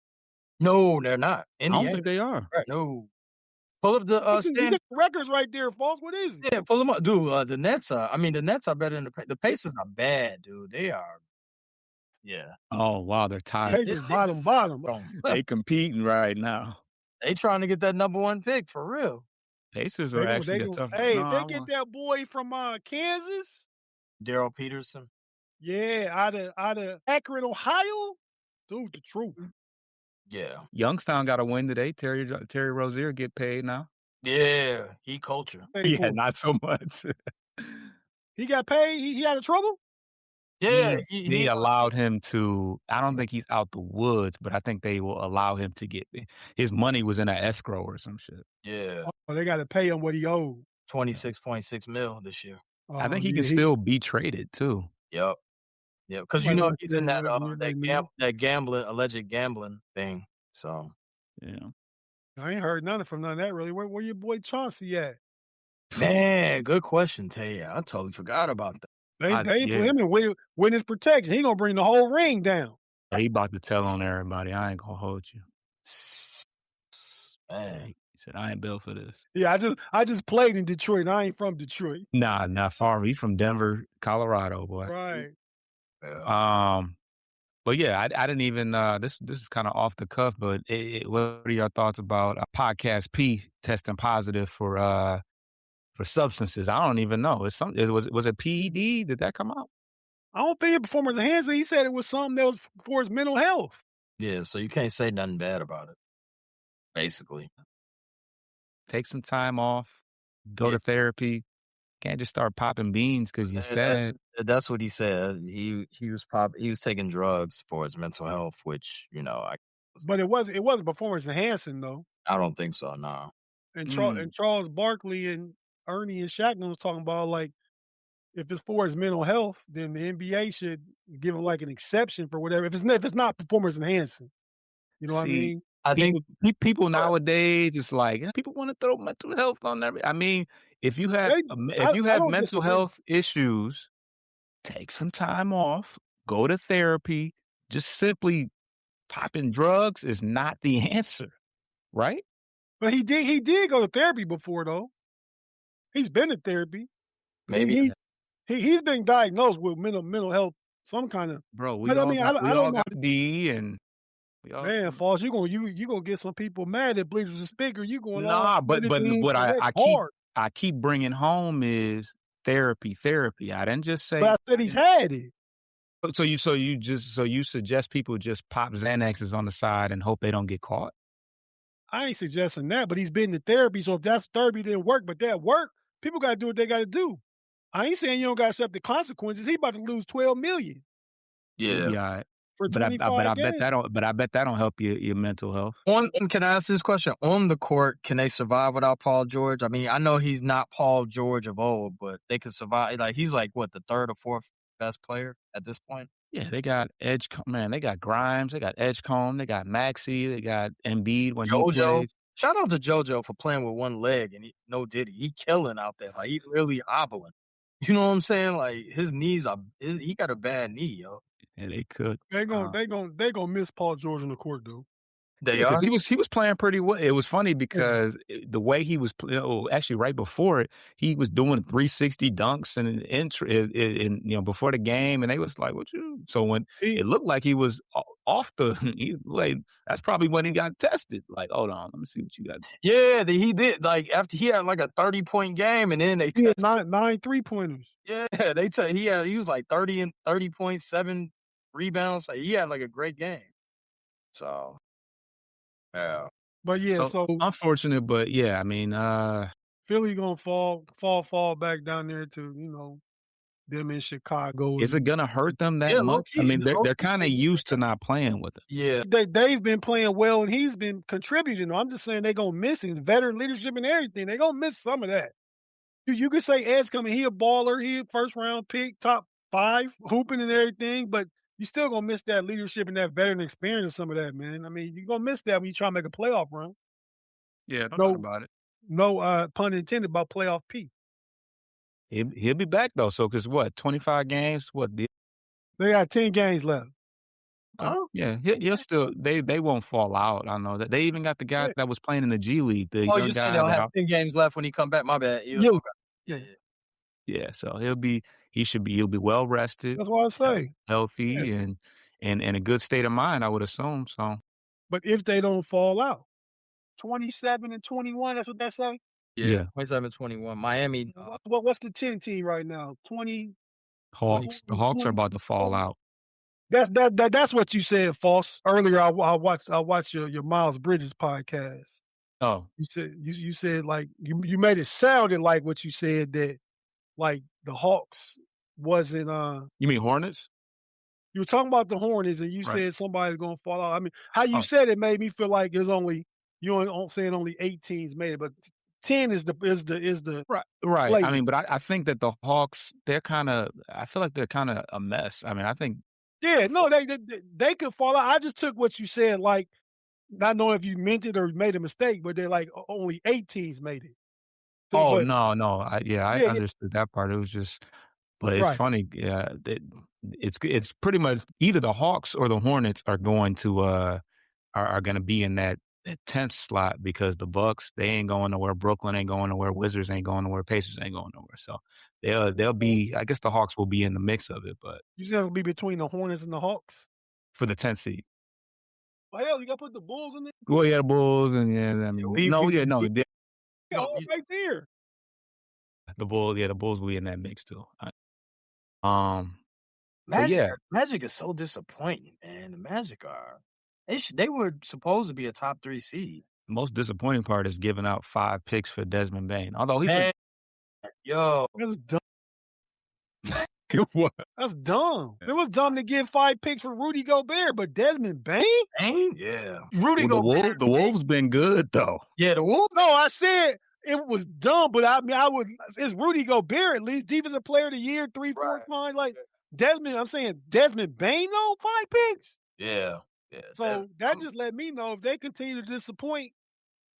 No, they're not. I don't think they are. Right, no. Pull up the records right there, False. What is it? Yeah, pull them up, dude. The Nets are better than the Pacers are bad, dude. They are. Yeah. Oh wow, they're tied. Pacers bottom. They competing right now. They trying to get that number 1 pick for real. Pacers are actually a tough. Hey, they get that boy from Kansas. Daryl Peterson. Yeah, out of Akron, Ohio. Dude, the truth. Yeah. Youngstown got a win today. Terry Rozier get paid now. Yeah, he culture. Yeah, not so much. He got paid. He had a trouble. Yeah, he allowed him to. I don't think he's out the woods, but I think they will allow him to get his money was in an escrow or some shit. Yeah. Oh, they got to pay him what he owed. $26.6 million this year. I think he can still be traded too. Yep. Yeah, because he's in that alleged gambling thing. So yeah, I ain't heard nothing from none of that really. Where your boy Chauncey at? Man, good question, Taya. I totally forgot about that. They put him in witness protection. He gonna bring the whole ring down. He about to tell on everybody. I ain't gonna hold you. Man. He said, I ain't built for this. Yeah, I just played in Detroit. And I ain't from Detroit. Nah, not far. He's from Denver, Colorado, boy. Right. Yeah. But yeah, I didn't even this is kind of off the cuff, but what are your thoughts about podcast P testing positive for substances? I don't even know. Was it PED? Did that come out? I don't think it performance enhancing. He said it was something that was for his mental health. Yeah, so you can't say nothing bad about it, basically. Take some time off, go Yeah. to therapy. Can't just start popping beans because you're sad. That's what he said. He was taking drugs for his mental health, which, But it wasn't performance enhancing though. I don't think so, no. And Mm. Charles Barkley and Ernie and Shaq was talking about like if it's for his mental health, then the NBA should give him like an exception for whatever. If it's not performance enhancing, you know what I See, mean? I think people Go ahead. nowadays, it's like people want to throw mental health on every. I mean, if you have They, if you I have don't mental disagree. health issues, take some time off, go to therapy. Just simply popping drugs is not the answer, right? But he did go to therapy before though. He's been to therapy. Maybe He's been diagnosed with mental health, some kind of. Bro, But I mean, I we don't all know. got D and we all Man, Falls, you gonna get some people mad at Bleachers and Speaker. You going all nah, but anything what correct I hard. keep bringing home is therapy. I didn't just But say I said he's had it. so you suggest people just pop Xanaxes on the side and hope they don't get caught? I ain't suggesting that, but he's been to therapy. So if that's therapy didn't work, but that worked, people got to do what they got to do. I ain't saying you don't got to accept the consequences. He about to lose $12 million He'll yeah. be all right. for But I 25 bet games. I bet that don't help your mental health. Can I ask this question? On the court, can they survive without Paul George? I mean, I know he's not Paul George of old, but they could survive. Like he's like what, the third or fourth best player at this point? Yeah, they got man, they got Grimes, they got Edgecombe, they got Maxey, they got Embiid when he JoJo. plays. Shout out to JoJo for playing with one leg and no diddy. He killing out there. Like he really hobbling. You know what I'm saying? Like his knees he got a bad knee, yo. Yeah, they could. They gonna miss Paul George on the court though. They Yeah, because are? he was playing pretty well. It was funny because the way he was actually right before it, he was doing 360 dunks and before the game, and they was like, "What you?" So when He, it looked like he was off the, like that's probably when he got tested. Like, hold on, let me see what you got. Yeah, he did. Like after he had like a 30-point game, and then they he had tested. nine 3-pointers. Yeah, he was like 30 and 30.7 rebounds. Like he had like a great game. So yeah. But yeah, So so unfortunate, but yeah, I mean, Philly gonna fall back down there to them in Chicago. is it gonna hurt them that Yeah, low much? I key. mean, Low they're key kind of said- used to not playing with him. Yeah. They've been playing well, and he's been contributing. I'm just saying they're gonna miss his veteran leadership and everything. They're gonna miss some of that. You could say Ed's coming. He a baller. He a first round pick, top 5, hooping and everything. But you still gonna miss that leadership and that veteran experience and some of that, man. I mean, you're gonna miss that when you try to make a playoff run. Yeah, no doubt No, about it. no pun intended about playoff P. He'll be back though. So, cause what, 25 games? What? They got 10 games left. Oh, Yeah, he'll still. They won't fall out. I know that they even got the guy Yeah. that was playing in the G League, the oh, young you're saying guy they'll that. have 10 games left when he come back. My bad. Yeah. Okay. Yeah. Yeah, so he'll be well rested, That's what I say. healthy, Yeah. and in a good state of mind. I would assume. So But if they don't fall out, 27 and 21, that's what they say? yeah, 27-21. Miami. What's the 10 team right now? 20. The Hawks are about to fall out. That's what you said, False. Earlier, I watched your Miles Bridges podcast. Oh, You said like you made it sounded like what you said that like the Hawks wasn't you mean Hornets? you were talking about the Hornets and you Right. said somebody's gonna fall out. I mean, how you Oh. said it made me feel like there's only saying only 8 teams made it, but 10 is the Right. play. I mean, but I think that the Hawks, I feel like they're kind of a mess. I mean, I think Yeah, no, they could fall out. I just took what you said, like not knowing if you meant it or made a mistake, but they're like only 8 teams made it. So, oh, but no. I yeah, understood that part. It was just, but it's right. funny. Yeah, it's pretty much either the Hawks or the Hornets are going to are going to be in that 10th slot because the Bucks, they ain't going nowhere. Brooklyn ain't going nowhere. Wizards ain't going nowhere. Pacers ain't going nowhere. So they'll be. I guess the Hawks will be in the mix of it, but You said it'll be between the Hornets and the Hawks. for the 10th seed. Oh, hell, you got to put the Bulls in there? Well, yeah, the Bulls and I mean, the Right there. Bulls will be in that mix too. But Magic, yeah, Magic is so disappointing, man. The Magic they were supposed to be a top 3 seed. the most disappointing part is giving out 5 picks for Desmond Bane. Although he's Man, yo, That's dumb. what? That's dumb. It was dumb to give 5 picks for Rudy Gobert, but Desmond Bane? yeah, Rudy Well, Gobert. the Wolves been good though. Yeah, the Wolves. No, I said it was dumb, but I mean, it's Rudy Gobert at least. Defensive player of the year, 3-4 times. Like Desmond, I'm saying Desmond Bane, though, 5 picks. Yeah. So that just let me know if they continue to disappoint,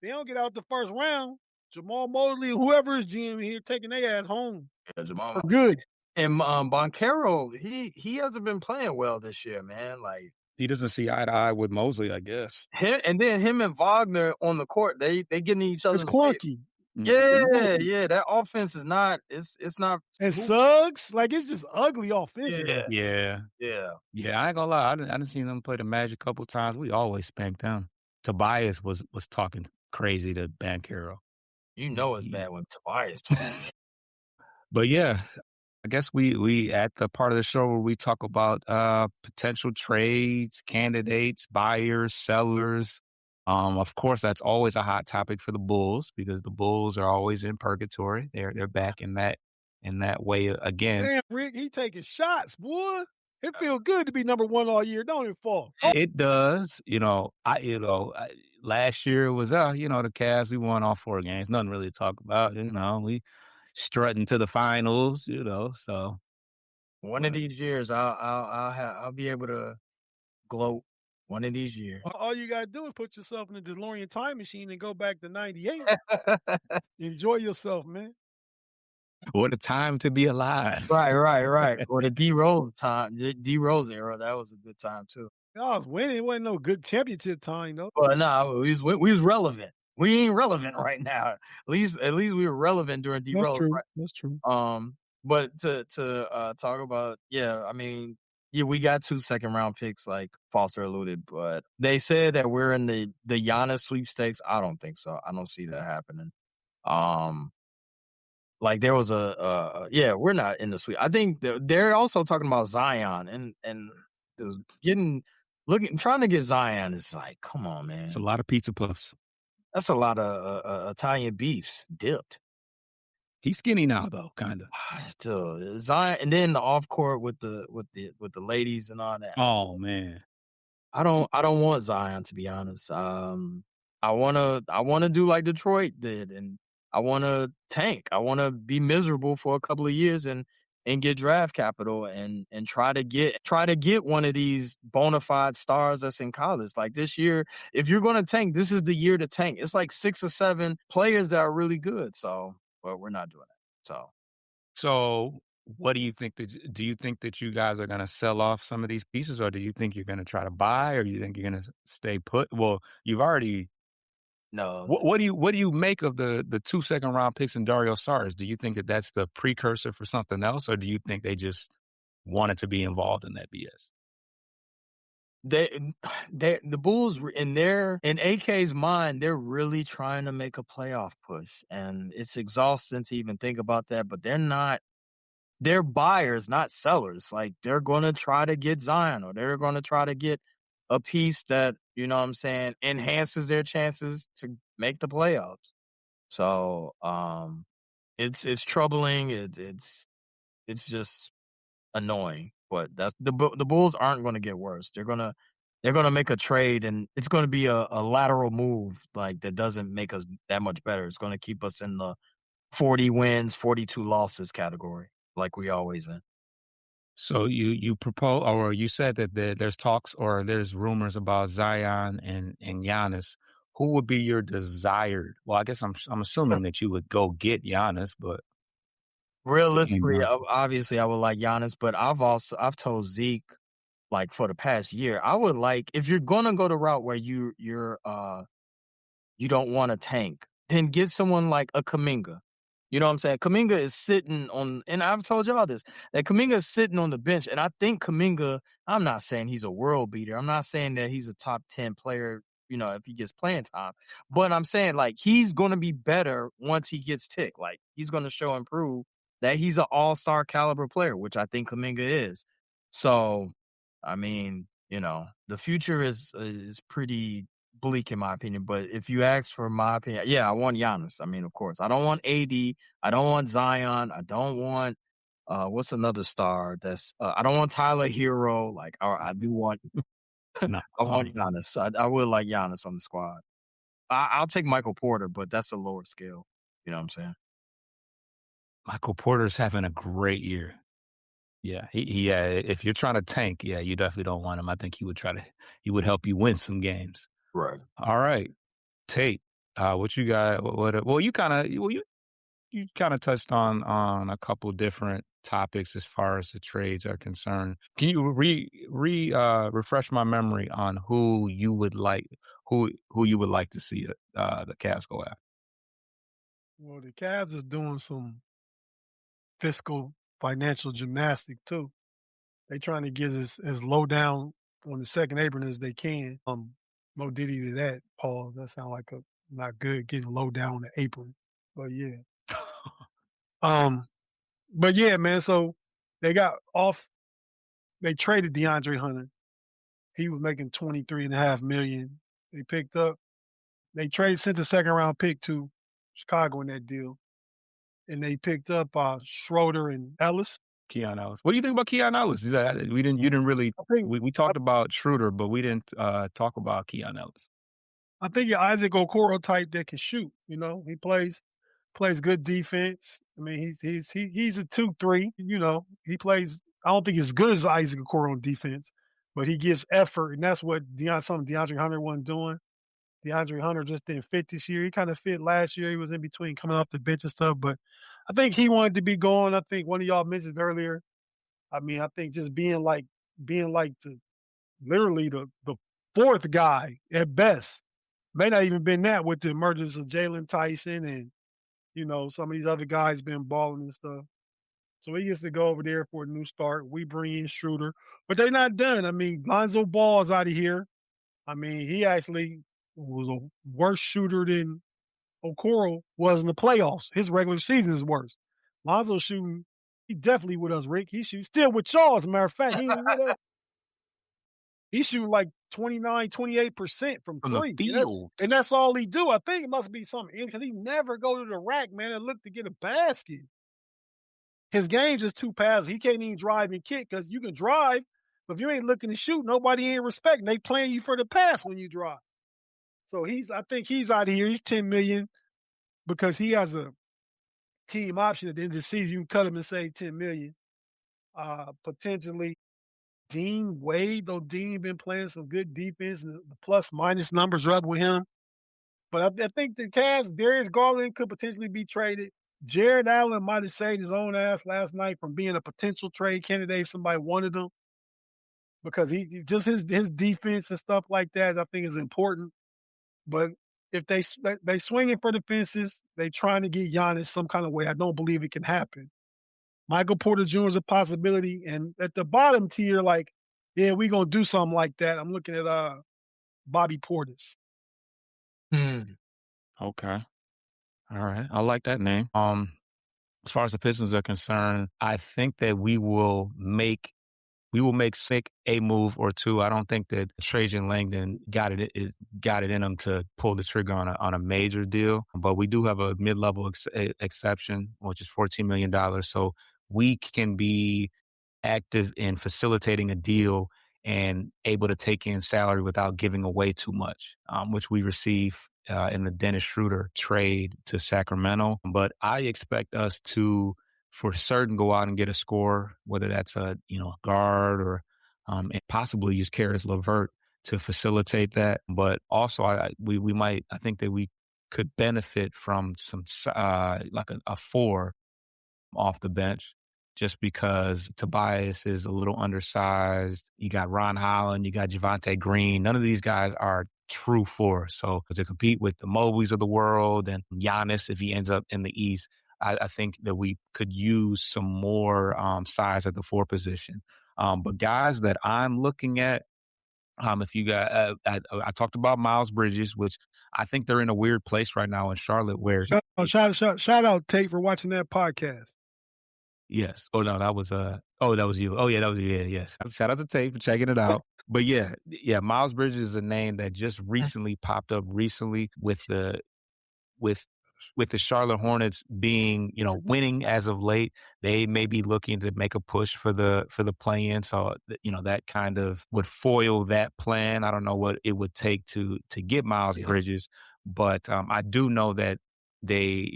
they don't get out the first round. Jamal Mosley, whoever is GM here, taking their ass home. Yeah, Jamal. Good. And Boncaro, he hasn't been playing well this year, man. Like He doesn't see eye to eye with Mosley, I guess. him and Wagner on the court, they get in each other's It's way. clunky. Yeah. That offense is not. It's not. And Suggs, like it's just ugly offensively. Yeah. I ain't gonna lie. I didn't see them play the Magic a couple times. We always spanked them. Tobias was talking crazy to Banchero. You know it's bad when Tobias talks. But yeah, I guess we at the part of the show where we talk about potential trades, candidates, buyers, sellers. Of course, that's always a hot topic for the Bulls because the Bulls are always in purgatory. They're back in that way again. Damn, Rick, he taking shots, boy. It feels good to be number 1 all year, don't it, Fall? It does. Last year it was the Cavs. We won all 4 games. Nothing really to talk about. We strutting to the finals. So one of these years, I'll be able to gloat. One of these years. All you gotta do is put yourself in the DeLorean time machine and go back to '98. Enjoy yourself, man. What a time to be alive. Right. Or the D Rose time, the D Rose era. That was a good time too. I was winning. It wasn't no good championship time though. But no, we was relevant. We ain't relevant right now. At least we were relevant during D Rose. Right? That's true. But to talk about, I mean, we got 2 second-round picks, like Foster alluded, but they said that we're in the Giannis sweepstakes. I don't think so. I don't see that happening. Like there was we're not in the sweep. I think they're also talking about Zion and trying to get Zion is like, come on, man. It's a lot of pizza puffs. That's a lot of Italian beefs dipped. He's skinny now, though, kind of. Still, Zion, and then the off court with the ladies and all that. Oh man, I don't want Zion, to be honest. I wanna do like Detroit did, and I wanna tank. I wanna be miserable for a couple of years and get draft capital and try to get one of these bona fide stars that's in college. Like this year, if you're gonna tank, this is the year to tank. It's like 6 or 7 players that are really good. So. But we're not doing that. So what do you think do you think that you guys are going to sell off some of these pieces, or do you think you're going to try to buy, or do you think you're going to stay put? Well, you've already. No. What do you make of the 2 second-round picks in Dario Saric? Do you think that that's the precursor for something else, or do you think they just wanted to be involved in that BS? The Bulls in AK's mind, they're really trying to make a playoff push, and it's exhausting to even think about that. But they're buyers, not sellers. Like they're going to try to get Zion, or they're going to try to get a piece that enhances their chances to make the playoffs. So it's troubling. It's just annoying. But that's the Bulls aren't going to get worse. They're gonna make a trade, and it's going to be a lateral move like that doesn't make us that much better. It's going to keep us in the 40 wins, 42 losses category, like we always in. So you propose, or you said that there's talks or there's rumors about Zion and Giannis. Who would be your desired? Well, I guess I'm assuming that you would go get Giannis, but. Realistically, obviously, I would like Giannis, but I've told Zeke, like for the past year, I would like, if you're gonna go the route where you don't want to tank, then get someone like a Kuminga. You know what I'm saying? Kuminga is sitting on, and I've told y'all this, that Kuminga is sitting on the bench. And I think Kuminga, I'm not saying he's a world beater. I'm not saying that he's a top 10 player, if he gets playing time. But I'm saying, like, he's going to be better once he gets ticked. Like, he's going to show and prove that he's an all-star caliber player, which I think Kuminga is. So, I mean, the future is pretty bleak in my opinion. But if you ask for my opinion, yeah, I want Giannis. I mean, of course, I don't want AD. I don't want Zion. I don't want what's another star that's I don't want Tyler Hero. Like I do want No. I want Giannis. I would like Giannis on the squad. I'll take Michael Porter, but that's a lower scale. You know what I'm saying? Michael Porter's having a great year. Yeah, he if you're trying to tank, yeah, you definitely don't want him. I think he would help you win some games. Right. All right, Tate, what you got? Well, you kind of touched on a couple different topics as far as the trades are concerned. Can you refresh my memory on who you would like to see the Cavs go after? Well, the Cavs is doing some fiscal financial gymnastic too. They trying to get as low down on the second apron as they can. No diddy to that, Paul. That sound like a not good getting low down on the apron. But yeah. But yeah, man, so they traded DeAndre Hunter. He was making $23.5 million. They sent the second round pick to Chicago in that deal. And they picked up Schroeder and Ellis. Keon Ellis. What do you think about Keon Ellis? You didn't really. We talked about Schroeder, but we didn't talk about Keon Ellis. I think you're Isaac Okoro type that can shoot. He plays good defense. I mean, he's a 2-3. He plays. I don't think he's as good as Isaac Okoro on defense, but he gives effort, and that's what DeAndre Hunter wasn't doing. DeAndre Hunter just didn't fit this year. He kind of fit last year. He was in between coming off the bench and stuff, but I think he wanted to be gone. I think one of y'all mentioned earlier. I mean, I think just being like literally the fourth guy at best. May not even been that with the emergence of Jalen Tyson and, some of these other guys been balling and stuff. So he gets to go over there for a new start. We bring in Schroeder, but they're not done. I mean, Lonzo Ball's out of here. I mean, he actually was a worse shooter than Okoro was in the playoffs. His regular season is worse. Lonzo's shooting, he definitely with us, Rick. He shoots still with y'all, as a matter of fact. He ain't with us. He's shooting like 29, 28% from three. The field. And that's all he do. I think it must be something because he never go to the rack, man, and look to get a basket. His game's just too passive. He can't even drive and kick because you can drive, but if you ain't looking to shoot, nobody ain't respecting. They playing you for the pass when you drive. So I think he's out of here. He's $10 million because he has a team option at the end of the season. You can cut him and save $10 million. Potentially Dean Wade, though Dean been playing some good defense, and the plus minus numbers are up with him. But I think the Cavs, Darius Garland could potentially be traded. Jared Allen might have saved his own ass last night from being a potential trade candidate if somebody wanted him. Because he just his defense and stuff like that, I think is important. But if they swinging for the fences, they trying to get Giannis some kind of way. I don't believe it can happen. Michael Porter Jr. is a possibility. And at the bottom tier, like, yeah, we're going to do something like that. I'm looking at Bobby Portis. Okay. All right. I like that name. As far as the Pistons are concerned, I think that we will make sick a move or two. I don't think that Trajan Langdon got it in him to pull the trigger on a major deal. But we do have a mid-level exception, which is $14 million. So we can be active in facilitating a deal and able to take in salary without giving away too much, which we receive in the Dennis Schroeder trade to Sacramento. But I expect us to, for certain, go out and get a scorer, whether that's a guard or and possibly use Karis LeVert to facilitate that. But also, I think that we could benefit from some like a four off the bench, just because Tobias is a little undersized. You got Ron Holland, you got Javonte Green. None of these guys are true fours. So to compete with the Mobleys of the world and Giannis, if he ends up in the East, I think that we could use some more size at the 4 position. But guys that I'm looking at, if you got, I talked about Miles Bridges, which I think they're in a weird place right now in Charlotte where Shout out Tate for watching that podcast. yes. Oh no, that was that was you. Oh yeah, that was you. Yeah, yes. Shout out to Tate for checking it out. But yeah, Miles Bridges is a name that just recently popped up recently with with the Charlotte Hornets being, winning as of late. They may be looking to make a push for the play-in. So, that kind of would foil that plan. I don't know what it would take to get Miles Bridges, but I do know that they,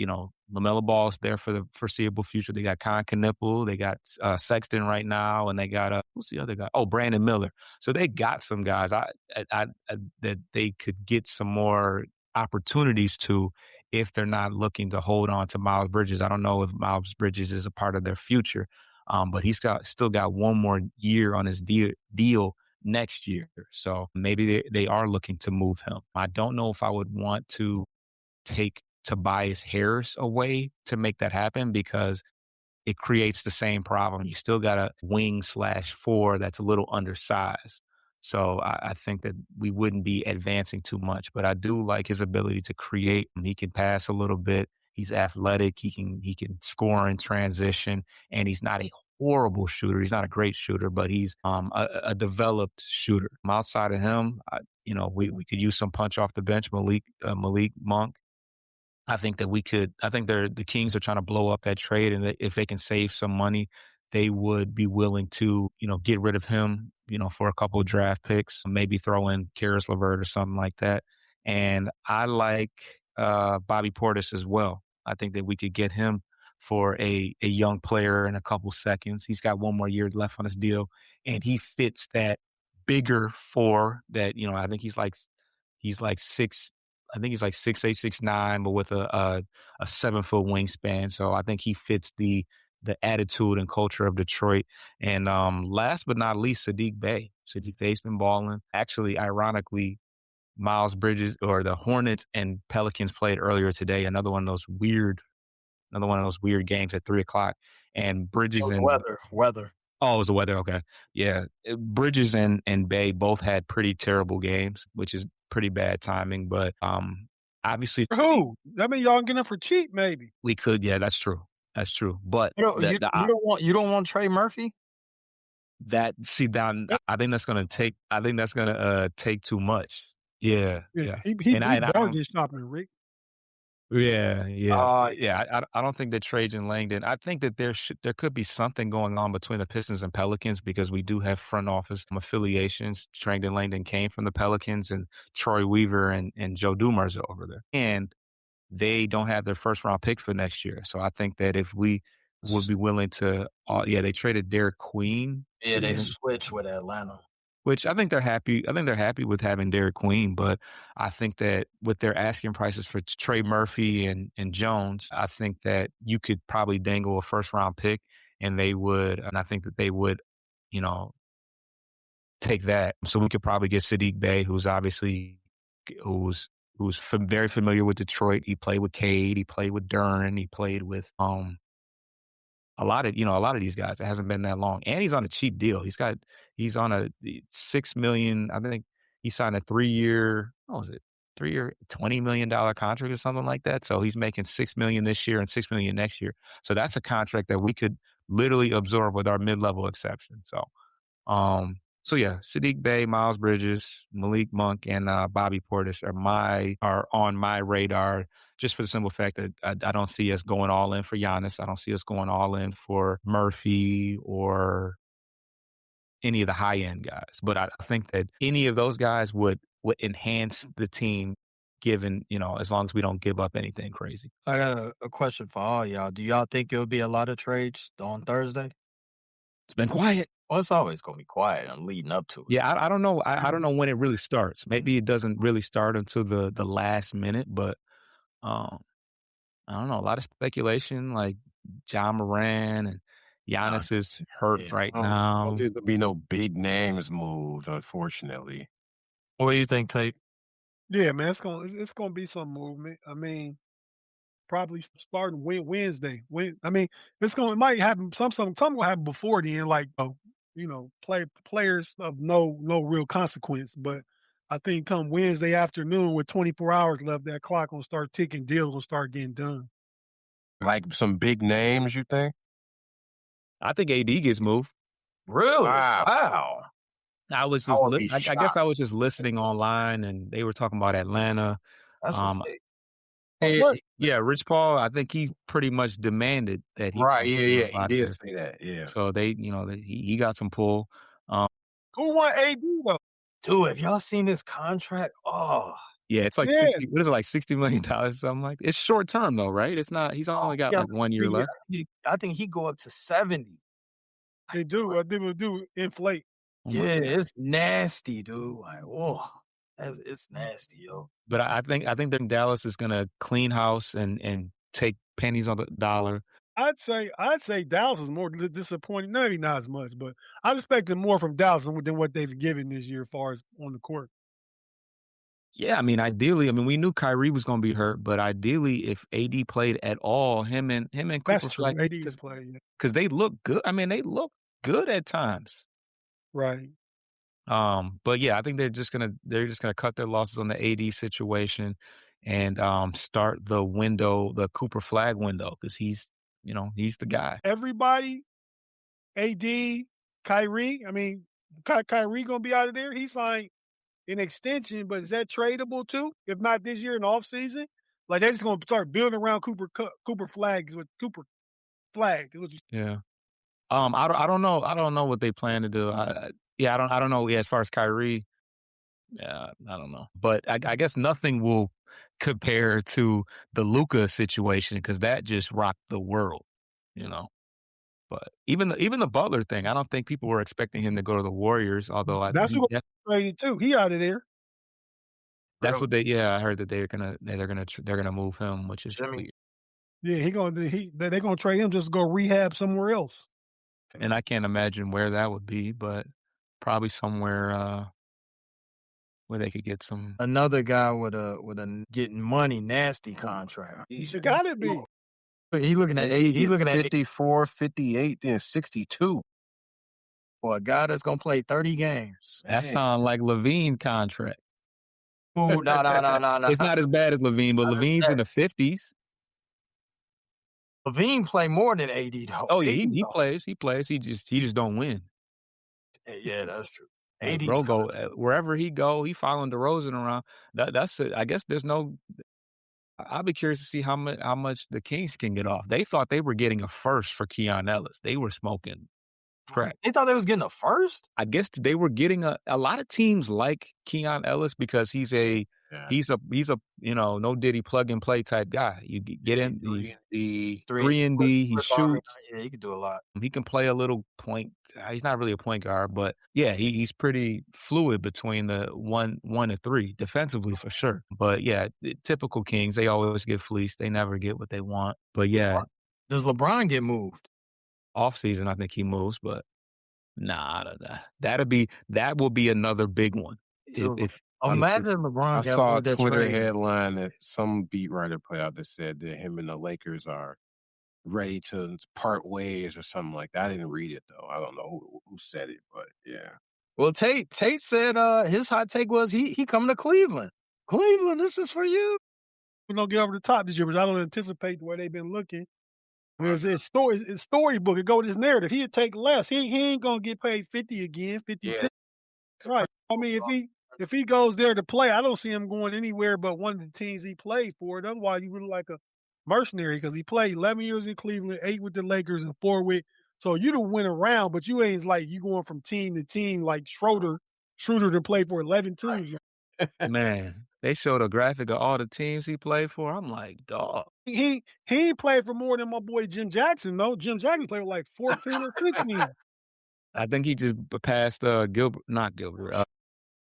LaMelo Ball's there for the foreseeable future. They got Con Knipple, they got Sexton right now, and they got who's the other guy? Oh, Brandon Miller. So they got some guys I that they could get some more opportunities to if they're not looking to hold on to Miles Bridges. I don't know if Miles Bridges is a part of their future, but he's still got one more year on his deal next year. So maybe they are looking to move him. I don't know if I would want to take Tobias Harris away to make that happen because it creates the same problem. You still got a wing/4 that's a little undersized. So I think that we wouldn't be advancing too much, but I do like his ability to create. He can pass a little bit. He's athletic. He can score in transition, and he's not a horrible shooter. He's not a great shooter, but he's a developed shooter. Outside of him, we could use some punch off the bench. Malik Monk. I think that the Kings are trying to blow up that trade, and if they can save some money, they would be willing to, get rid of him, for a couple of draft picks, maybe throw in Karis LeVert or something like that. And I like Bobby Portis as well. I think that we could get him for a young player in a couple seconds. He's got one more year left on his deal, and he fits that bigger 4 that, I think he's like 6. I think he's like 6'8", 6'9", but with a 7-foot wingspan. So I think he fits the attitude and culture of Detroit. And last but not least, Sadiq Bey. Sadiq Bey's been balling. Actually, ironically, Miles Bridges or the Hornets and Pelicans played earlier today. Another one of those weird games at 3:00. And Bridges and weather. Oh, it was the weather. Okay. Yeah. Bridges and Bay both had pretty terrible games, which is pretty bad timing. But obviously, For who? That mean y'all getting it for cheap, maybe. we could. Yeah, that's true. That's true. But You don't want Trey Murphy? I think that's gonna take too much. Yeah. Yeah. He And I bargain shopping, Rick. Yeah. I don't think that Trajan Langdon. I think that there could be something going on between the Pistons and Pelicans because we do have front office affiliations. Trajan Langdon came from the Pelicans, and Troy Weaver and Joe Dumars are over there, and they don't have their first round pick for next year. So I think that if we would be willing to, they traded Derek Queen. Yeah, they switched with Atlanta. Which I think they're happy. I think they're happy with having Derek Queen, but I think that with their asking prices for Trey Murphy and Jones, I think that you could probably dangle a first round pick, and I think that they would, take that. So we could probably get Sadiq Bey, who's very familiar with Detroit. He played with Cade, he played with Duran, he played with a lot of these guys. It hasn't been that long, and he's on a cheap deal. He's on a $6 million. I think he signed a 3-year. What was it? 3-year, $20 million contract or something like that. So he's making $6 million this year and $6 million next year. So that's a contract that we could literally absorb with our mid-level exception. So, Sadiq Bey, Miles Bridges, Malik Monk, and Bobby Portis are on my radar. Just for the simple fact that I don't see us going all in for Giannis. I don't see us going all in for Murphy or any of the high-end guys. But I think that any of those guys would enhance the team given, as long as we don't give up anything crazy. I got a question for all y'all. Do y'all think it'll be a lot of trades on Thursday? It's been quiet. Well, it's always going to be quiet. I'm leading up to it. Yeah, I don't know. I don't know when it really starts. Maybe it doesn't really start until the last minute, but I don't know. A lot of speculation, like John Moran and Giannis is hurt right now. There'll be no big names moved, unfortunately. What do you think, Tate? Yeah, man, it's gonna be some movement. I mean, probably starting Wednesday. It might happen. Something will happen before then, like players of no real consequence. But I think come Wednesday afternoon with 24 hours left, that clock gonna start ticking. Deals will start getting done. Like some big names, you think? I think AD gets moved. Really? Wow. I was I just, would be I guess shocked. I was just listening online, and they were talking about Atlanta. That's a take. Hey, Yeah, Rich Paul. I think he pretty much demanded that he right. Yeah. He out did there. say that. Yeah. So they, he got some pull. Who want AD though? Dude, have y'all seen this contract? Oh, Yeah, it's like Yeah. 60. What is it, like $60 million, something like that? It's short term though, right? It's not. He's only got like 1 year left. I think he go up to 70. They do. I think will do inflate. Yeah, it's nasty, dude. Like, whoa, it's nasty, yo. But I think that Dallas is gonna clean house and take pennies on the dollar. I'd say Dallas is more disappointing. Maybe not as much, but I expected more from Dallas than what they've given this year, as far as on the court. Yeah, I mean, ideally, we knew Kyrie was going to be hurt, but ideally, if AD played at all, him and Cooper That's true. Flag, AD can play, yeah. because they look good. I mean, they look good at times. Right. But yeah, I think they're just gonna cut their losses on the AD situation and start the Cooper Flag window, because he's the guy. Everybody, AD, Kyrie. I mean, Kyrie gonna be out of there. He signed an extension, but is that tradable too? If not this year in the offseason? Like they're just gonna start building around Cooper Flags with Cooper Flag. Yeah. I don't know. I don't know what they plan to do. I don't know. Yeah, as far as Kyrie, yeah, I don't know. But I guess nothing will compare to the Luka situation, because that just rocked the world, But even the Butler thing, I don't think people were expecting him to go to the Warriors. Although That's who traded too. He out of there. that's what they. Yeah, I heard that they're gonna move him, which is weird. Yeah, they're gonna trade him just to go rehab somewhere else. And I can't imagine where that would be, but probably somewhere where they could get some. Another guy with a getting money nasty contract. He should gotta be. He looking at 54, 58, then 62. For a guy that's gonna play 30 games. That sounds like Levine contract. Ooh, no. It's not as bad as Levine, but Levine's in the 50s. Levine play more than AD though. Oh yeah, he plays. He plays. He just don't win. Yeah, that's true. Hey, bro, go wherever he go. He following DeRozan around. That's it. I guess there's no. I'll be curious to see how much the Kings can get off. They thought they were getting a first for Keon Ellis. They were smoking crack. They thought they was getting a first? I guess they were getting a lot of teams like Keon Ellis, because he's a no Diddy plug and play type guy. You get in the 3-and-D. He shoots. Yeah, he can do a lot. He can play a little point. He's not really a point guard, but yeah, he's pretty fluid between the 1 and 3 defensively for sure. But yeah, typical Kings, they always get fleeced. They never get what they want. But yeah, does LeBron get moved? Off season, I think he moves, but nah, that will be another big one. If imagine LeBron. I saw a Twitter headline that some beat writer put out that said that him and the Lakers are ready to part ways or something like that. I didn't read it though. I don't know who said it, but yeah. Well, Tate said his hot take was he coming to Cleveland. Cleveland, this is for you. We're gonna get over the top this year, but I don't anticipate the way they've been looking. It's storybook. It go with his narrative. He'd take less. He ain't gonna get paid 50 again, 52. Yeah. That's right. I mean, if he goes there to play, I don't see him going anywhere but one of the teams he played for. Otherwise, you really like a mercenary, because he played 11 years in Cleveland, 8 with the Lakers, and 4 with. So you done went around, but you ain't like you going from team to team like Schroeder to play for 11 teams. Man, they showed a graphic of all the teams he played for. I'm like, dog. He ain't played for more than my boy Jim Jackson, though. Jim Jackson played for like 14 or 15. I think he just passed Gilbert, not Gilbert.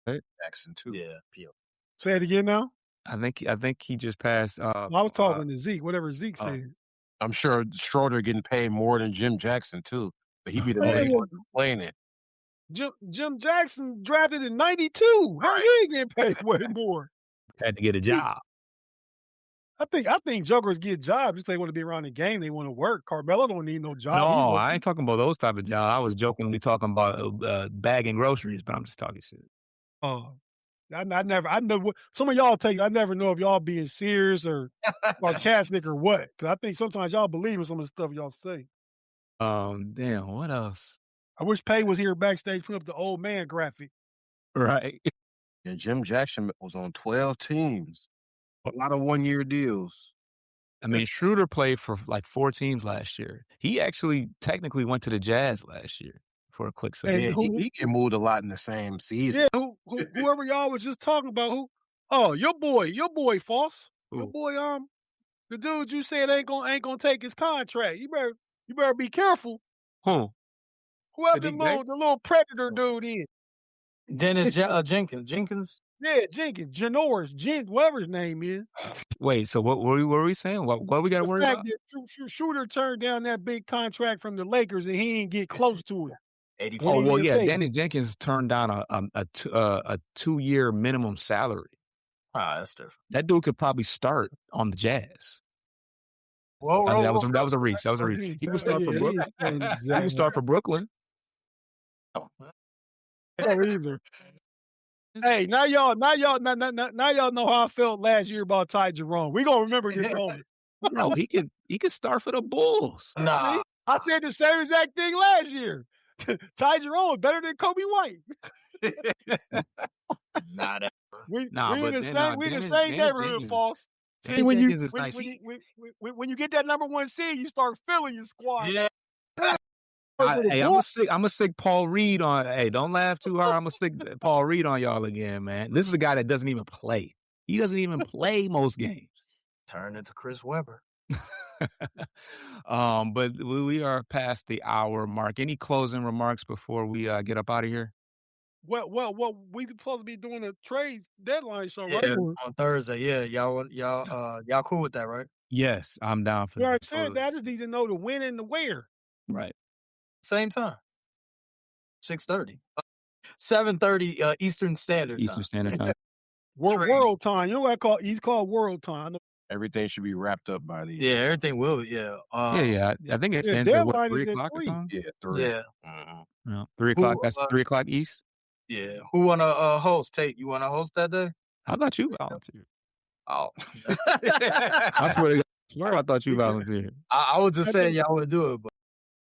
Right? Jackson too. Yeah, Peel. Say it again now. I think he just passed. I was talking to Zeke, whatever Zeke said. I'm sure Schroeder getting paid more than Jim Jackson too, but he be the main one playing it. Jim Jackson drafted in 92. How you ain't getting paid way more? Had to get a job. I think jokers get jobs if they want to be around the game. They want to work. Carmelo don't need no job. No, I ain't talking about those type of jobs. I was jokingly talking about bagging groceries, but I'm just talking shit. Oh, I never. Some of y'all tell you, I never know if y'all being serious or sarcastic or what. Because I think sometimes y'all believe in some of the stuff y'all say. Damn, what else? I wish Pay was here backstage putting up the old man graphic. Right. Yeah, Jim Jackson was on 12 teams. A lot of one-year deals. I mean, Schroeder played for like 4 teams last year. He actually technically went to the Jazz last year for a quick second. Yeah, he get moved a lot in the same season. Yeah, whoever y'all was just talking about, who? Oh, your boy, Foss. Your boy, the dude you said ain't gonna take his contract. You better be careful. Who? Whoever the little predator dude is. Dennis Jenkins. Yeah, Jenkins, Janoris, whatever his name is. Wait, so what were we saying? What we got to worry about? Shooter turned down that big contract from the Lakers and he didn't get close to it. Oh well, yeah. Dennis Jenkins turned down a 2-year minimum salary. Ah, that's different. That dude could probably start on the Jazz. Whoa, that was a reach. That was a reach. He could start for Brooklyn. He could start for Brooklyn. Oh, either. Hey, now y'all know how I felt last year about Ty Jerome. We gonna remember this moment. No, he could start for the Bulls. Nah, see? I said the same exact thing last year. Ty Jerome is better than Coby White. We in the same neighborhood, False. See, when you get that number 1 seed, you start feeling your squad. Yeah. I'm a sick Paul Reed on. Hey, don't laugh too hard. I'm a sick Paul Reed on y'all again, man. This is a guy that doesn't even play. He doesn't even play most games. Turn into Chris Webber. But we are past the hour mark. Any closing remarks before we get up out of here? Well, we supposed to be doing a trade deadline show, yeah, right? On Thursday. Yeah, y'all cool with that, right? Yes, I'm down for that. You already that. said that. I just need to know the when and the where. Right. Same time. 6:30. 7:30 Eastern Standard Time. World time. You know what he's called world time. Everything should be wrapped up by the Yeah, everything will. Yeah. I think it ends at 3 o'clock or 3. something. Yeah, 3. Yeah. No, 3 o'clock. That's 3 o'clock East. Yeah. Who wanna host? Tate, you wanna host that day? How about you volunteer? Oh. I swear I thought you volunteered. I was just saying y'all would do it, but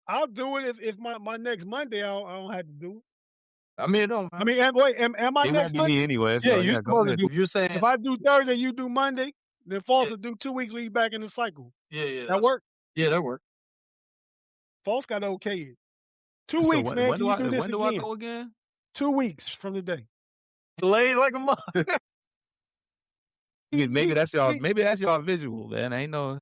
I'll do it if my next Monday I don't have to do it. I mean, it don't matter. I mean, am I next Monday? Anyway. Yeah, you're supposed to do. You're saying if I do Thursday, you do Monday. Then False will do 2 weeks. We back in the cycle. Yeah. That work? Yeah, that work. False got to okay it. 2 weeks, man. When do I go again? 2 weeks from today. Delayed like a month. Maybe that's y'all visual, man. Ain't no.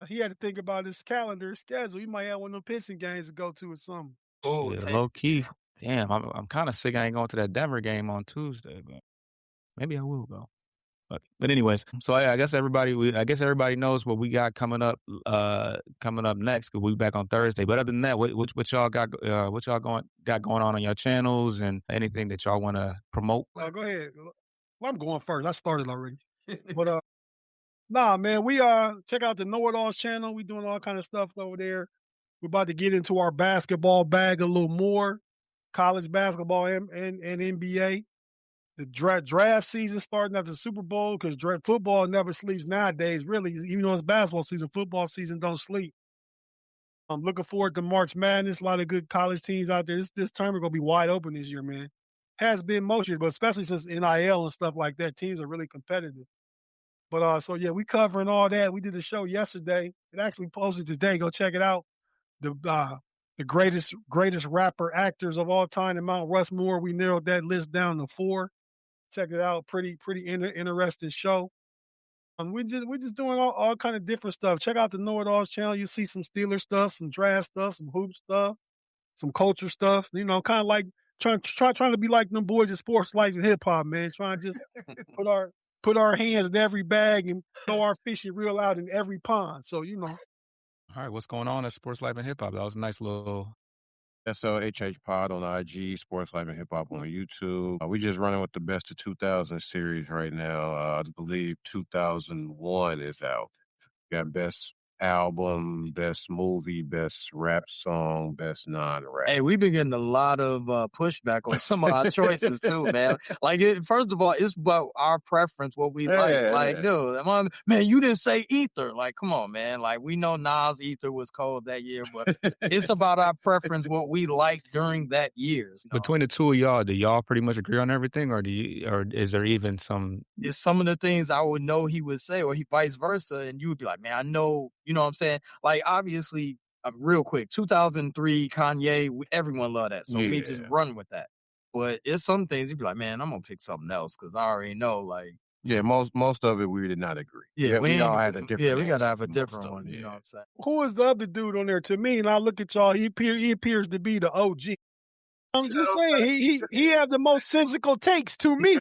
He had to think about his calendar schedule. He might have one of them Piston games to go to or something. Oh, low key. Damn, I'm kind of sick. I ain't going to that Denver game on Tuesday, but maybe I will go. But anyways, so I guess everybody knows what we got coming up next. Cause we'll be back on Thursday. But other than that, what y'all got going on your channels and anything that y'all want to promote? Go ahead. Well, I'm going first. I started already. But nah, man, we check out the Know It Alls channel. We doing all kind of stuff over there. We're about to get into our basketball bag a little more, college basketball and NBA. The draft season starting after the Super Bowl because football never sleeps nowadays, really. Even though it's basketball season, football season don't sleep. I'm looking forward to March Madness. A lot of good college teams out there. This tournament going to be wide open this year, man. Has been most years, but especially since NIL and stuff like that, teams are really competitive. But so yeah, we covering all that. We did a show yesterday. It actually posted today. Go check it out. The greatest rapper actors of all time in Mount Rushmore. We narrowed that list down to 4. Check it out. Pretty interesting show. We're just doing all kind of different stuff. Check out the Know It Alls channel. You see some Steeler stuff, some draft stuff, some hoop stuff, some culture stuff. You know, kind of like trying to be like them boys at Sports Life and Hip Hop, man. Trying to just put our hands in every bag and throw our fishing reel out in every pond. So you know. All right, what's going on at Sports Life and Hip Hop? That was a nice little SLHH Pod on IG, Sports Life and Hip Hop on YouTube. We just running with the Best of 2000 series right now. I believe 2001 is out. Got Best Album, Best Movie, Best Rap Song, Best Non-Rap. Hey, we've been getting a lot of pushback on some of our choices too, man. Like, first of all, it's about our preference, what we like. Like, dude, man, you didn't say Ether. Like, come on, man. Like, we know Nas Ether was cold that year, but it's about our preference, what we liked during that year. Between the two of y'all, do y'all pretty much agree on everything, or is there even some? It's some of the things I would know he would say, or he vice versa, and you would be like, man, I know, you know what I'm saying? Like, obviously, real quick, 2003 Kanye, everyone loved that, so we just run with that. But it's some things you'd be like, man, I'm gonna pick something else because I already know, like. Yeah, most of it we did not agree. Yeah, we all had a different. Yeah, we gotta have a different one. You know what I'm saying? Who is the other dude on there? To me, and I look at y'all, he appears to be the OG. I'm just saying, he have the most physical takes to me.